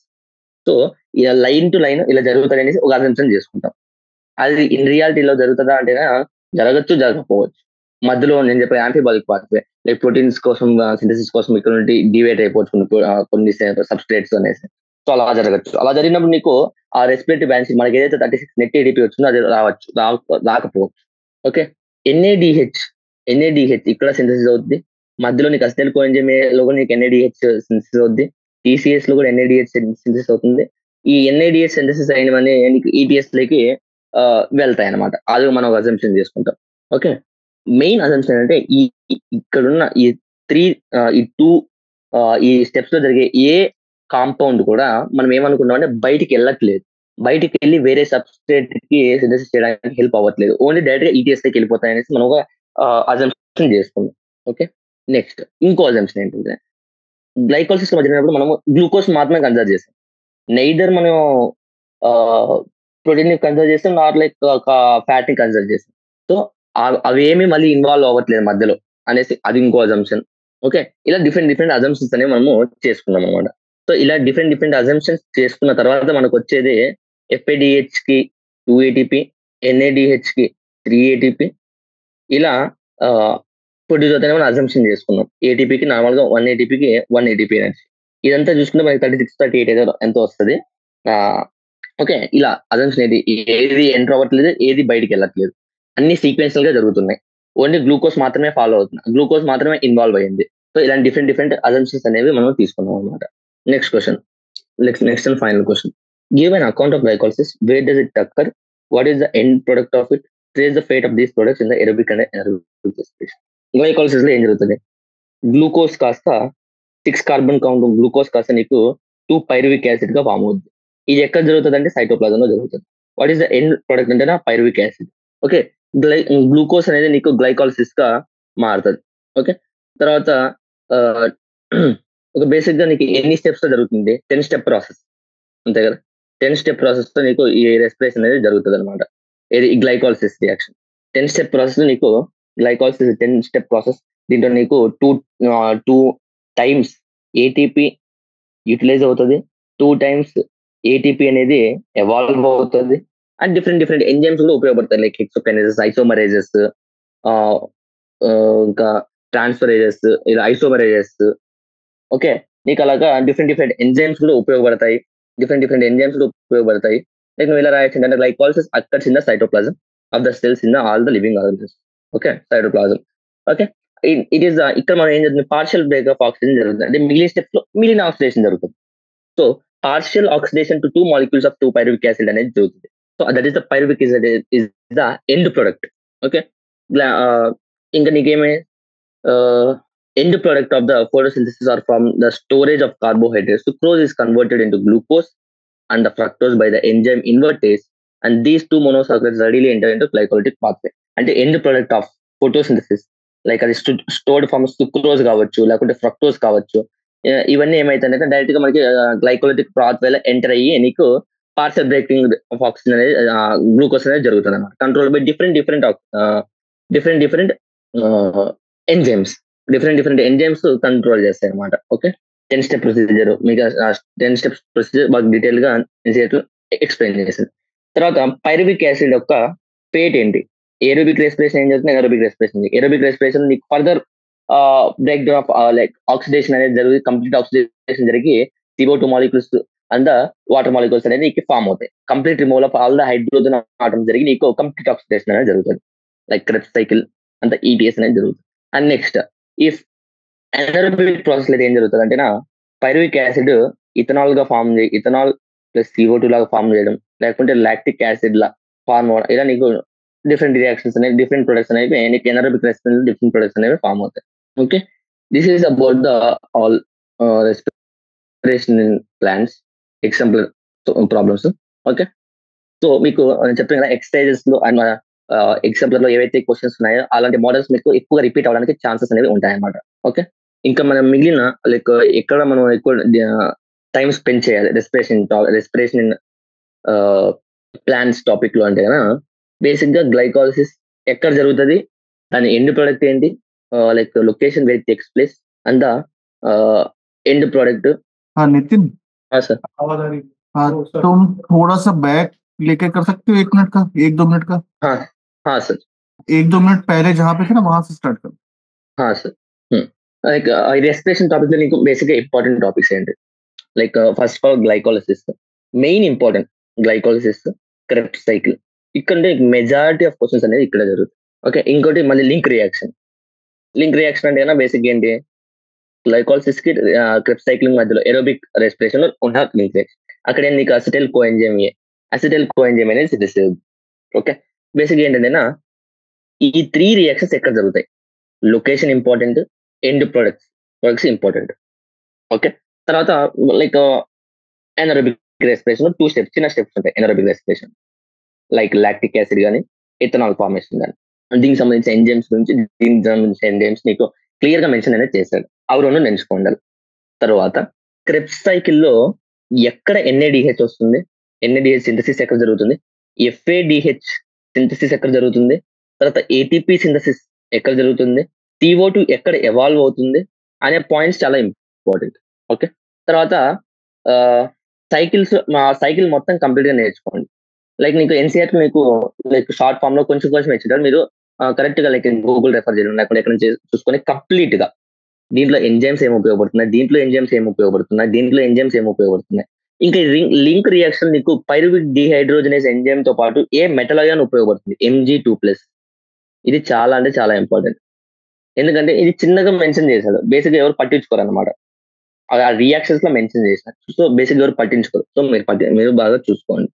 A: So ఇలా లైన్ టు లైన్ ఇలా జరుగుతుంది అనేసి ఒక అజంప్షన్ చేసుకుంటాం. అది ఇన్ రియాలిటీలో జరుగుతుందా అంటే జరగచ్చు, జరగకపోవచ్చు. మధ్యలో నేను చెప్పే యాంటీబాలిక్ పాత్వే లైక్ ప్రోటీన్స్ కోసం సింథసిస్ కోసం ఇక్కడ నుండి డివేట్ అయిపోవచ్చు కొన్ని సబ్స్ట్రేట్స్ అనేసి. సో అలా జరగచ్చు. అలా జరిగినప్పుడు నీకు ఆ రెస్పిరేటరీ బ్యాలెన్స్ మనకి ఏదైతే 36 నెట్ ఏడిపి వచ్చిందో అది రావచ్చు, రాకపోవచ్చు. ఓకే, ఎన్ఏడిహెచ్ ఇక్కడ సింథసిస్ అవుద్ది, మధ్యలో నీకు అసిటైల్ కోఎంజైమ్ లో కూడా నీకు ఎన్ఏడిహెచ్ సింథసిస్ అవుద్ది, టీసీఎస్ లో కూడా ఎన్ఏడిహెచ్ సింథసిస్ అవుతుంది. ఈ ఎన్ఏడిహెచ్ సింథసిస్ అయినవన్నీ నీకు ఈటీఎస్ లోకి వెళ్తాయి అనమాట. అది మనం ఒక అజంప్షన్ చేసుకుంటాం. ఓకే, మెయిన్ అజంప్షన్ అంటే ఇక్కడున్న ఈ ఈ స్టెప్స్ లో జరిగే ఏ కాంపౌండ్ కూడా మనం ఏమనుకున్నాం అంటే బయటికి వెళ్ళట్లేదు, బయటికి వెళ్ళి వేరే సబ్స్ట్రేట్ కి సింథసిస్ చేయడానికి హెల్ప్ అవ్వట్లేదు, ఓన్లీ డైరెక్ట్ గా ఈటీఎస్ లోకి వెళ్ళిపోతాయి అనేసి మనం ఒక అజంప్షన్ చేసుకున్నాం. ఓకే, నెక్స్ట్ ఇంకో అజంప్షన్ ఏంటంటే గ్లైకోలిసిస్ జరిగినప్పుడు మనము గ్లూకోజ్ మాత్రమే కన్సిడర్ చేస్తాం, నైదర్ మనం ప్రోటీన్ ని కన్సిడర్ చేస్తాం నాట్ లైక్ ఫ్యాట్ ని కన్సిడర్ చేస్తాం. సో అవేమి మళ్ళీ ఇన్వాల్వ్ అవ్వట్లేదు మధ్యలో అనేసి అది ఇంకో అజంప్షన్. ఓకే, ఇలా డిఫరెంట్ అజంప్షన్స్ అనేవి మనము చేసుకున్నాం అనమాట. సో ఇలా డిఫరెంట్ అజంప్షన్స్ చేసుకున్న తర్వాత మనకు వచ్చేది ఎఫ్ఏడిహెచ్ కి 2 ATP, ఎన్ఏడిహెచ్ కి 3 ATP, ఇలా ప్రొడ్యూస్ అవుతానే మనం అజంప్షన్ చేసుకున్నాం. ఏటీపీకి నార్మల్ గా 1 ATPకి 1 ATP ఎనర్జీ. ఇదంతా చూసుకుంటే మనకి 36, 38 ఎంతో వస్తుంది. ఓకే, ఇలా అజంప్షన్ ఏది ఎంటర్ అవ్వట్లేదు, ఏది బయటికి వెళ్ళట్లేదు, అన్ని సీక్వెన్షియల్ గా జరుగుతున్నాయి. ఓన్లీ గ్లూకోజ్ మాత్రమే ఫాలో అవుతుంది, గ్లూకోజ్ మాత్రమే ఇన్వాల్వ్ అయ్యింది. సో ఇలాంటి డిఫరెంట్ అజంప్షన్స్ అనేవి మనం తీసుకున్నాం అనమాట. Next question, next and final question. Give an account of glycolysis, where does it occur, what is the end product of it, trace the fate of these products in the aerobic and anaerobic respiration. Glycolysis లో ఏం జరుగుతుంది, glucose కాస్త 6 carbon count glucose కాస్త నీకు 2 pyruvic acid గా form అవుతుంది. ఇది ఎక్కడ జరుగుతుంది అంటే సైటోప్లాజం లో జరుగుతుంది. What is the end product అంటే పైరువిక్ యాసిడ్. ఓకే, గ్లూకోజ్ అనేది నీకు గ్లైకాలిసిస్ గా మారుతుంది. ఓకే. తర్వాత ఆహ్, ఒక బేసిక్‌గా నీకు ఎన్ని స్టెప్స్‌తో జరుగుతుంది? 10 స్టెప్ ప్రాసెస్ అంతే కదా! 10 స్టెప్ ప్రాసెస్‌తో నీకు ఈ రెస్పిరేషన్ అనేది జరుగుతదనమాట. ఏది గ్లైకోలిసిస్ రియాక్షన్. 10 స్టెప్ ప్రాసెస్‌లో నీకు గ్లైకోలిసిస్ 10 స్టెప్ ప్రాసెస్. దీంట్లో నీకు 2 టైమ్స్ ఏటీపీ యుటిలైజ్ అవుతది. 2 టైమ్స్ ఏటీపీ అనేది ఎవాల్వ్ అవుతది. అండ్ డిఫరెంట్ డిఫరెంట్ ఎంజైమ్స్ కూడా ఉపయోగపడతాయి. లైక్ హెక్సోకైనేసెస్, ఐసోమరేజెస్ ఆహ్, ఇంకా ట్రాన్స్‌ఫరేజెస్, ఇలా ఐసోమరేజెస్. ఓకే. నీకలాగా డిఫరెంట్ డిఫరెంట్ ఎంజైమ్స్ కూడా ఉపయోగపడతాయి. డిఫరెంట్ డిఫరెంట్ ఎంజైమ్స్ కూడా ఉపయోగపడతాయి. లైక్ నువ్వు ఇలా రాయొచ్చంటే glycolysis occurs in the cytoplasm of the cells in all the living organisms. Okay. Cytoplasm. Okay. It is ఇక్కడ మనం ఏం జరుగుతుంది పార్షియల్ బ్రేక్ ఆఫ్ ఆక్సిజన్ జరుగుతుంది. అంటే మిగిలిన స్టెప్స్‌లో మిగిలిన ఆక్సిడేషన్ జరుగుతుంది. So, partial oxidation to 2 molecules of 2 pyruvic acid అనేది జరుగుతుంది. So, that is the pyruvic is the end product. Okay. ఇంకా నీకేమి uh, end product of the photosynthesis are from the storage of carbohydrates. Sucrose is converted into glucose and the fructose by the enzyme invertase, and these two monosaccharides readily enter into glycolytic pathway. And the end product of photosynthesis, like అది stored form sucrose కావచ్చు, లేకుంటే fructose కావచ్చు, ఇవన్నీ ఏమైతుందంటే direct గా మనకి గ్లైకోలిటిక్ పాత్వేలో enter అయ్యి నీకు పార్షల్ బ్రేకింగ్ ఆఫ్ ఆక్సిజన్ అనేది గ్లూకోజ్ అనేది జరుగుతుంది అనమాట. Control by different different different different enzymes. Different different enzymes control చేస్తాయి అనమాట. ఓకే. 10 స్టెప్ ప్రొసీజర్ మీకు 10 స్టెప్స్ ప్రొసీజర్ బాగా డీటెయిల్ గా ఎక్స్ప్లెయిన్ చేసింది. తర్వాత పైరువిక్ యాసిడ్ యొక్క ఫేట్ ఏంటి? ఏరోబిక్ రెస్పిరేషన్ ఏం జరుగుతుంది? Aerobic respiration. ఏరోబిక్ రెస్పిరేషన్ నీకు further break down of like oxidation అనేది జరిగి కంప్లీట్ ఆక్సిడేషన్ జరిగి CO2 molecules and water molecules అనేది నీకు ఫామ్ అవుతాయి. Complete removal of all the hydrogen atoms జరిగి నీకు కంప్లీట్ ఆక్సిడేషన్ అనేది జరుగుతుంది. లైక్ క్రెబ్స్ సైకిల్ అంత ఈటీఎస్ అనేది జరుగుతుంది. And next if anaerobic process లో ఏం జరుగుతుంది అంటేనా పైరువిక్ యాసిడ్ ఇథనాల్ గా ఫామ్ ఇథనాల్ ప్లస్ CO2 లాగా ఫామ్ చేయడం, లేకుంటే లాక్టిక్ యాసిడ్ లా ఫార్మ్ అవ్వడం, ఇలా నీకు డిఫరెంట్ రియాక్షన్స్ అనేవి డిఫరెంట్ ప్రొడక్ట్స్ అనేవి నీకు ఎనరోబిక్ రెస్పాన్స్ డిఫరెంట్ ప్రొడక్ట్స్ అనేవి ఫామ్ అవుతాయి. Okay. This is about the all respiration in plants example problems. Okay. So మీకు నేను చెప్పాను కదా ఎక్సర్సైజెస్ లో అండ్ ఎగ్జాంపుల్ లో ఏవైతే క్వశ్చన్స్ ఉన్నాయో అలాంటి మోడల్స్ మీకు ఎక్కువగా రిపీట్ అవడానికి ఛాన్సెస్ అనేవి ఉంటాయన్నమాట. ఓకే. ఇంకా మనం మిగిలిన లైక్ ఎక్కడ మనం ఎక్కువ టైం స్పెండ్ చేయాలి రెస్పిరేషన్ ఇన్ ప్లాంట్స్ టాపిక్ లో అంటే కదా బేసిక్ గా గ్లైకాలసిస్ ఎక్కడ జరుగుతుంది, దాని ఎండ్ ప్రోడక్ట్ ఏంటి, like location where takes place and the end product.
B: हाँ नितिन,
A: సార్
B: हाँ तुम थोड़ा सा बैक लेके कर सकते हो 1 मिनट का, 1-2 मिनट का,
A: సార్
B: 1-2 मिनट पहले जहाँ पे थे ना वहां से स्टार्ट करो.
A: సార్ లైక్ ఈ రెస్పిరేషన్ టాపిక్ లో నీకు బేసిక్ గా ఇంపార్టెంట్ టాపిక్స్ ఏంటి? Like first of all glycolysis main important. Glycolysis, Krebs cycle, ఇక్కడ మెజారిటీ ఆఫ్ క్వశ్చన్స్ అనేది ఇక్కడ జరుగుతుంది. ఓకే. ఇంకోటి మళ్ళీ లింక్ రియాక్షన్. లింక్ రియాక్షన్ అంటే బేసిక్ ఏంటి? గ్లైకాలసిస్ కి క్రెబ్స్ సైక్లింగ్ మధ్యలో ఏరోబిక్ రెస్పిరేషన్ లో ఉన్న లింక్ రియాక్షన్. అక్కడ నీకు అసిటైల్ కోఎంజైమ్ అనేది సింథసిస్ అవుతుంది. ఓకే. బేసిక్ ఏంటంటే ఈ 3 రియాక్షన్స్ ఎక్కడ జరుగుతాయి? Location important, end products important. Okay. తర్వాత లైక్ ఎనరోబిక్ రెస్పిరేషన్ 2 స్టెప్స్, చిన్న స్టెప్స్ ఉంటాయి anaerobic respiration. Like lactic acid కానీ ఇథనాల్ ఫార్మేషన్ కానీ. దీనికి సంబంధించిన ఎంజైమ్స్ గురించి, దీనికి సంబంధించిన ఎంజైమ్స్ నీకు క్లియర్ గా మెన్షన్ అనేది చేశాడు. అవి 2 నేర్చుకోండి. తర్వాత క్రెబ్స్ సైకిల్లో ఎక్కడ NADH వస్తుంది, NADH సింథసిస్ ఎక్కడ జరుగుతుంది, FADH సింథసిస్ ఎక్కడ జరుగుతుంది, తర్వాత ATP సింథసిస్ ఎక్కడ జరుగుతుంది, CO2 ఎక్కడ ఎవాల్వ్ అవుతుంది అనే పాయింట్స్ చాలా ఇంపార్టెంట్. ఓకే. తర్వాత సైకిల్ మొత్తం కంప్లీట్ గా నేర్చుకోండి. లైక్ నీకు ఎన్సీఆర్ మీకు లైక్ షార్ట్ ఫామ్ లో కొంచెం కొంచెం ఇచ్చింటారు, మీరు కరెక్ట్ గా లైక్ గూగుల్ రెఫర్ చేయడం లేకపోతే ఎక్కడ నుంచి చూసుకొని కంప్లీట్ గా దీంట్లో ఎంజైమ్స్ ఏమి ఉపయోగపడుతున్నాయి, దీంట్లో ఎంజైమ్స్ ఏమి ఉపయోగపడుతున్నాయి. ఇంకా లింక్ రియాక్షన్ నీకు పైరువిక్ డిహైడ్రోజనేస్ ఎంజైమ్ తో పాటు ఏ మెటలాయాన్ ఉపయోగపడుతుంది, Mg2+. ఇది చాలా అంటే చాలా ఇంపార్టెంట్. ఎందుకంటే ఇది చిన్నగా మెన్షన్ చేశాడు, బేసిక్ ఎవరు పట్టించుకోరు అనమాట. ఆ రియాక్షన్స్ లో మెన్షన్ చేసినారు. సో బేసిక్ ఎవరు పట్టించుకోరు. సో మీరు బాగా చూసుకోండి.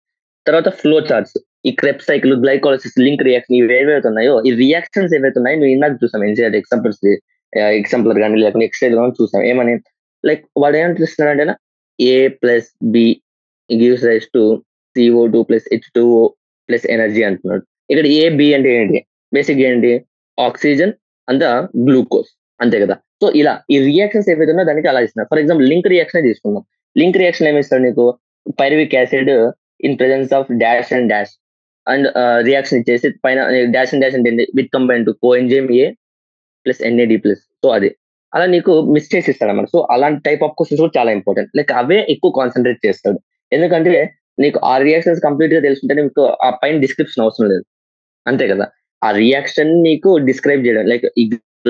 A: తర్వాత ఫ్లో చార్ట్స్, ఈ Krebs cycle, glycolysis, link reaction ఇవి ఏవైతే ఉన్నాయో ఈ రియాక్షన్స్ ఏవైతే ఉన్నాయో నువ్వు ఇందాక చూసాం ఎన్సీఆర్ ఎగ్జాంపులర్ కానీ లేకపోతే ఎక్స్ట్రా కానీ చూసాం. ఏమని లైక్ వాడు ఏమంటున్నాడు అంటే A+B gives rise to CO2+H2O+ energy అంటున్నాడు. ఇక్కడ AB అంటే ఏంటి? బేసిక్ ఏంటి? Oxygen and glucose. అంతే కదా. సో ఇలా ఈ రియాక్షన్స్ ఏవైతే ఉన్నాయో దానికి అలా ఇస్తున్నారు. ఫర్ ఎగ్జాంపుల్ లింక్ రియాక్షన్ తీసుకుందాం. లింక్ రియాక్షన్ ఏమి ఇస్తాడు నీకు? Pyruvic acid in presence of dash and dash and reaction ఇచ్చేసి పైన డాష్ అండ్ డాష్ అంటే with combine to coenzyme A plus NAD plus. So అది అలా నీకు మిస్ చేసి ఇస్తాడు అన్నమాట. సో అలాంటి టైప్ ఆఫ్ క్వశ్చన్స్ కూడా చాలా ఇంపార్టెంట్. లైక్ అవే ఎక్కువ కాన్సన్ట్రేట్ చేస్తాడు. ఎందుకంటే నీకు ఆ రియాక్షన్స్ కంప్లీట్ గా తెలుసుకుంటే నీకు ఆ పైన డిస్క్రిప్షన్ అవసరం లేదు. అంతే కదా. ఆ రియాక్షన్ నీకు డిస్క్రైబ్ చేయడం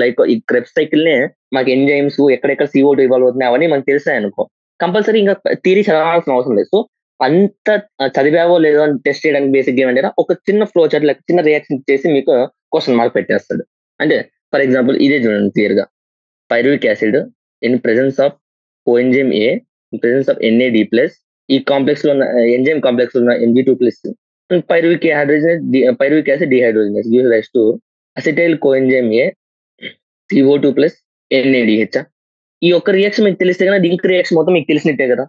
A: లైక్ ఈ క్రెబ్ సైకిల్ నే మాకు ఎంజైమ్స్ ఎక్కడెక్కడ CO2 ఇవాల్వ్ అవుతున్నాయి అవన్నీ మనకు తెలిసాయి అనుకో, కంపల్సరీ ఇంకా థియరీ చదవాల్సిన అవసరం లేదు. సో అంత చదివావో లేదో అని టెస్ట్ చేయడానికి బేసిక్ ఏమంటే ఒక చిన్న ఫ్లో చార్ట్ లైక్ చిన్న రియాక్షన్ చేసి మీకు క్వశ్చన్ మార్క్ పెట్టేస్తాడు. అంటే ఫర్ ఎగ్జాంపుల్ ఇదే చూడండి క్లియర్ గా. Pyruvic acid in presence of coenzyme A in presence of NAD plus ఈ కాంప్లెక్స్ లో ఉన్న ఎంజైమ్ కాంప్లెక్స్ లో ఉన్న Mg2 plus pyruvic acid dehydrogenase gives rise to acetyl coenzyme A CO2 plus NADH. ఈ ఒక్క రియాక్షన్ మీకు తెలిస్తే కదా లింక్ రియాక్షన్ మొత్తం మీకు తెలిసినట్టే కదా.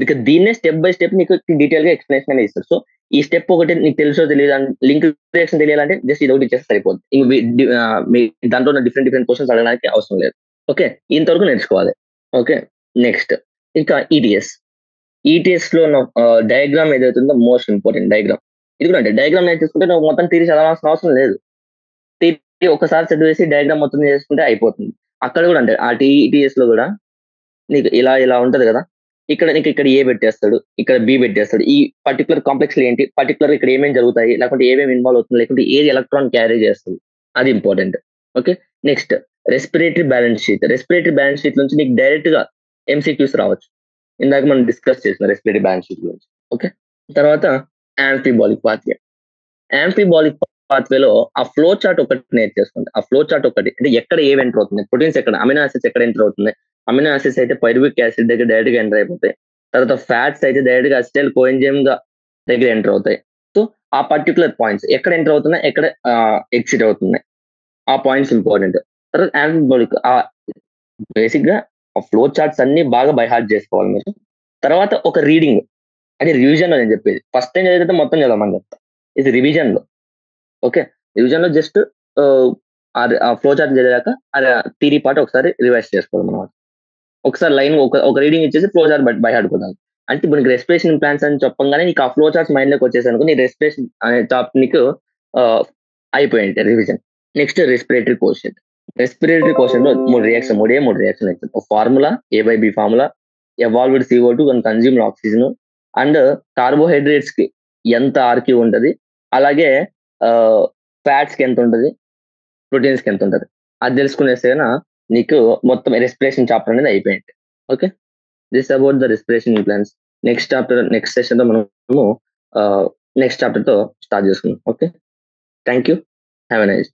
A: ఇక దీన్నే స్టెప్ బై స్టెప్ నీకు డీటెయిల్ గా ఎక్స్ప్లెనేషన్ అనేది ఇస్తారు. సో ఈ స్టెప్ ఒకటి నీకు తెలుసో తెలియదు లింక్ రియాక్షన్ తెలియాలంటే జస్ట్ ఇది ఒకటి ఇచ్చేస్తే సరిపోతుంది. మీ దాంట్లో ఉన్న డిఫరెంట్ క్వశ్చన్స్ అడగడానికి అవసరం లేదు. ఓకే, ఇంతవరకు నేర్చుకోవాలి. ఓకే, నెక్స్ట్ ఇంకా ఈటీఎస్ లో ఉన్న డయాగ్రామ్ ఏదైతే ఉందో మోస్ట్ ఇంపార్టెంట్ డయాగ్రామ్. ఇది కూడా అంటే డయాగ్రామ్ నేర్చుకుంటే నువ్వు మొత్తం థియరీ చదవాల్సిన అవసరం లేదు. థియరీ ఒకసారి చదివేసి డయాగ్రామ్ మొత్తం చేసుకుంటే అయిపోతుంది. అక్కడ కూడా అంటే ఆ టీఈటీఎస్ లో కూడా నీకు ఇలా ఉంటది కదా. ఇక్కడ ఏ పెట్టేస్తాడు, ఇక్కడ బి పెట్టేస్తాడు. ఈ పర్టికులర్ కాంప్లెక్స్ ఏంటి, పర్టికులర్ ఇక్కడ ఏమేమి జరుగుతాయి, లేకుంటే ఏమేమి ఇన్వాల్వ్ అవుతుంది, లేకుంటే ఏది ఎలక్ట్రాన్ క్యారీ చేస్తుంది, అది important. Okay, next respiratory balance sheet నుంచి నీకు డైరెక్ట్ గా MCQs రావచ్చు. ఇందాక మనం డిస్కస్ చేసిన రెస్పిరేటరీ బ్యాలెన్స్ షీట్ గురించి. ఓకే, తర్వాత యాంఫిబాలిక్ పాత్వేలో ఆ ఫ్లో చార్ట్ ఒకటి నేర్చేసుకోండి. ఆ ఫ్లో చార్ట్ ఒకటి అంటే ఎక్కడ ఏవి ఎంటర్ అవుతుంది, ప్రోటీన్స్ ఎక్కడ, అమినో యాసిడ్స్ ఎక్కడ ఎంటర్ అవుతుంది. అమినో యాసిడ్స్ అయితే పైరువిక్ యాసిడ్ దగ్గర డైరెక్ట్ గా ఎంటర్ అయిపోతాయి. తర్వాత ఫ్యాట్స్ అయితే డైరెక్ట్ గా అసిటైల్ కోఎంజైమ్ గా దగ్గర ఎంటర్ అవుతాయి. సో ఆ పర్టికులర్ పాయింట్స్ ఎక్కడ ఎంటర్ అవుతున్నాయి, ఎక్కడ ఎగ్జిట్ అవుతున్నాయి, ఆ పాయింట్స్ ఇంపార్టెంట్. తర్వాత యాంఫిబాలిక్ బేసిక్ గా ఆ ఫ్లో చార్ట్స్ అన్ని బాగా బై హార్ట్ చేసుకోవాలి మీరు. తర్వాత ఒక రీడింగ్ అంటే రివిజన్ లో నేను చెప్పేది. ఫస్ట్ టైం చదివితే మొత్తం చదవమని చెప్తా, ఇది రివిజన్ లో. ఓకే, రివిజన్ లో జస్ట్ ఆ ఫ్లో చార్ట్ చదివాక అది థియరీ పార్ట్ ఒకసారి రివైజ్ చేసుకోవడం అనమాట. ఒకసారి లైన్ ఒక రీడింగ్ ఇచ్చేసి ఫ్లో చార్ట్ బై హార్ట్ కొట్టాలి. అంటే ఇప్పుడు నీకు రెస్పిరేషన్ ప్లాన్స్ అని చెప్పగానే నీకు ఆ ఫ్లో చార్ట్స్ మైండ్ లోకి వచ్చేసానుకో నీ రెస్పిరేషన్ అనే టాపిక్ నీకు అయిపోయింది రివిజన్. నెక్స్ట్ రెస్పిరేటరీ క్వశ్చన్ లో మూడు రియాక్షన్ ఇచ్చారు. ఒక formula A/B formula, evolved CO2 and consumed oxygen, and carbohydrates కి ఎంత RQ ఉంటది, అలాగే ఫ్యాట్స్ కి ఎంత ఉంటది, ప్రోటీన్స్ కి ఎంత ఉంటది, అది తెలుసుకునేస్తే నీకు మొత్తం రెస్పిరేషన్ చాప్టర్ అనేది అయిపోయింది. Okay, this about the respiration plans. Next session లో మనము నెక్స్ట్ చాప్టర్ తో స్టార్ట్ చేసుకుందాం. Okay, thank you, have a nice.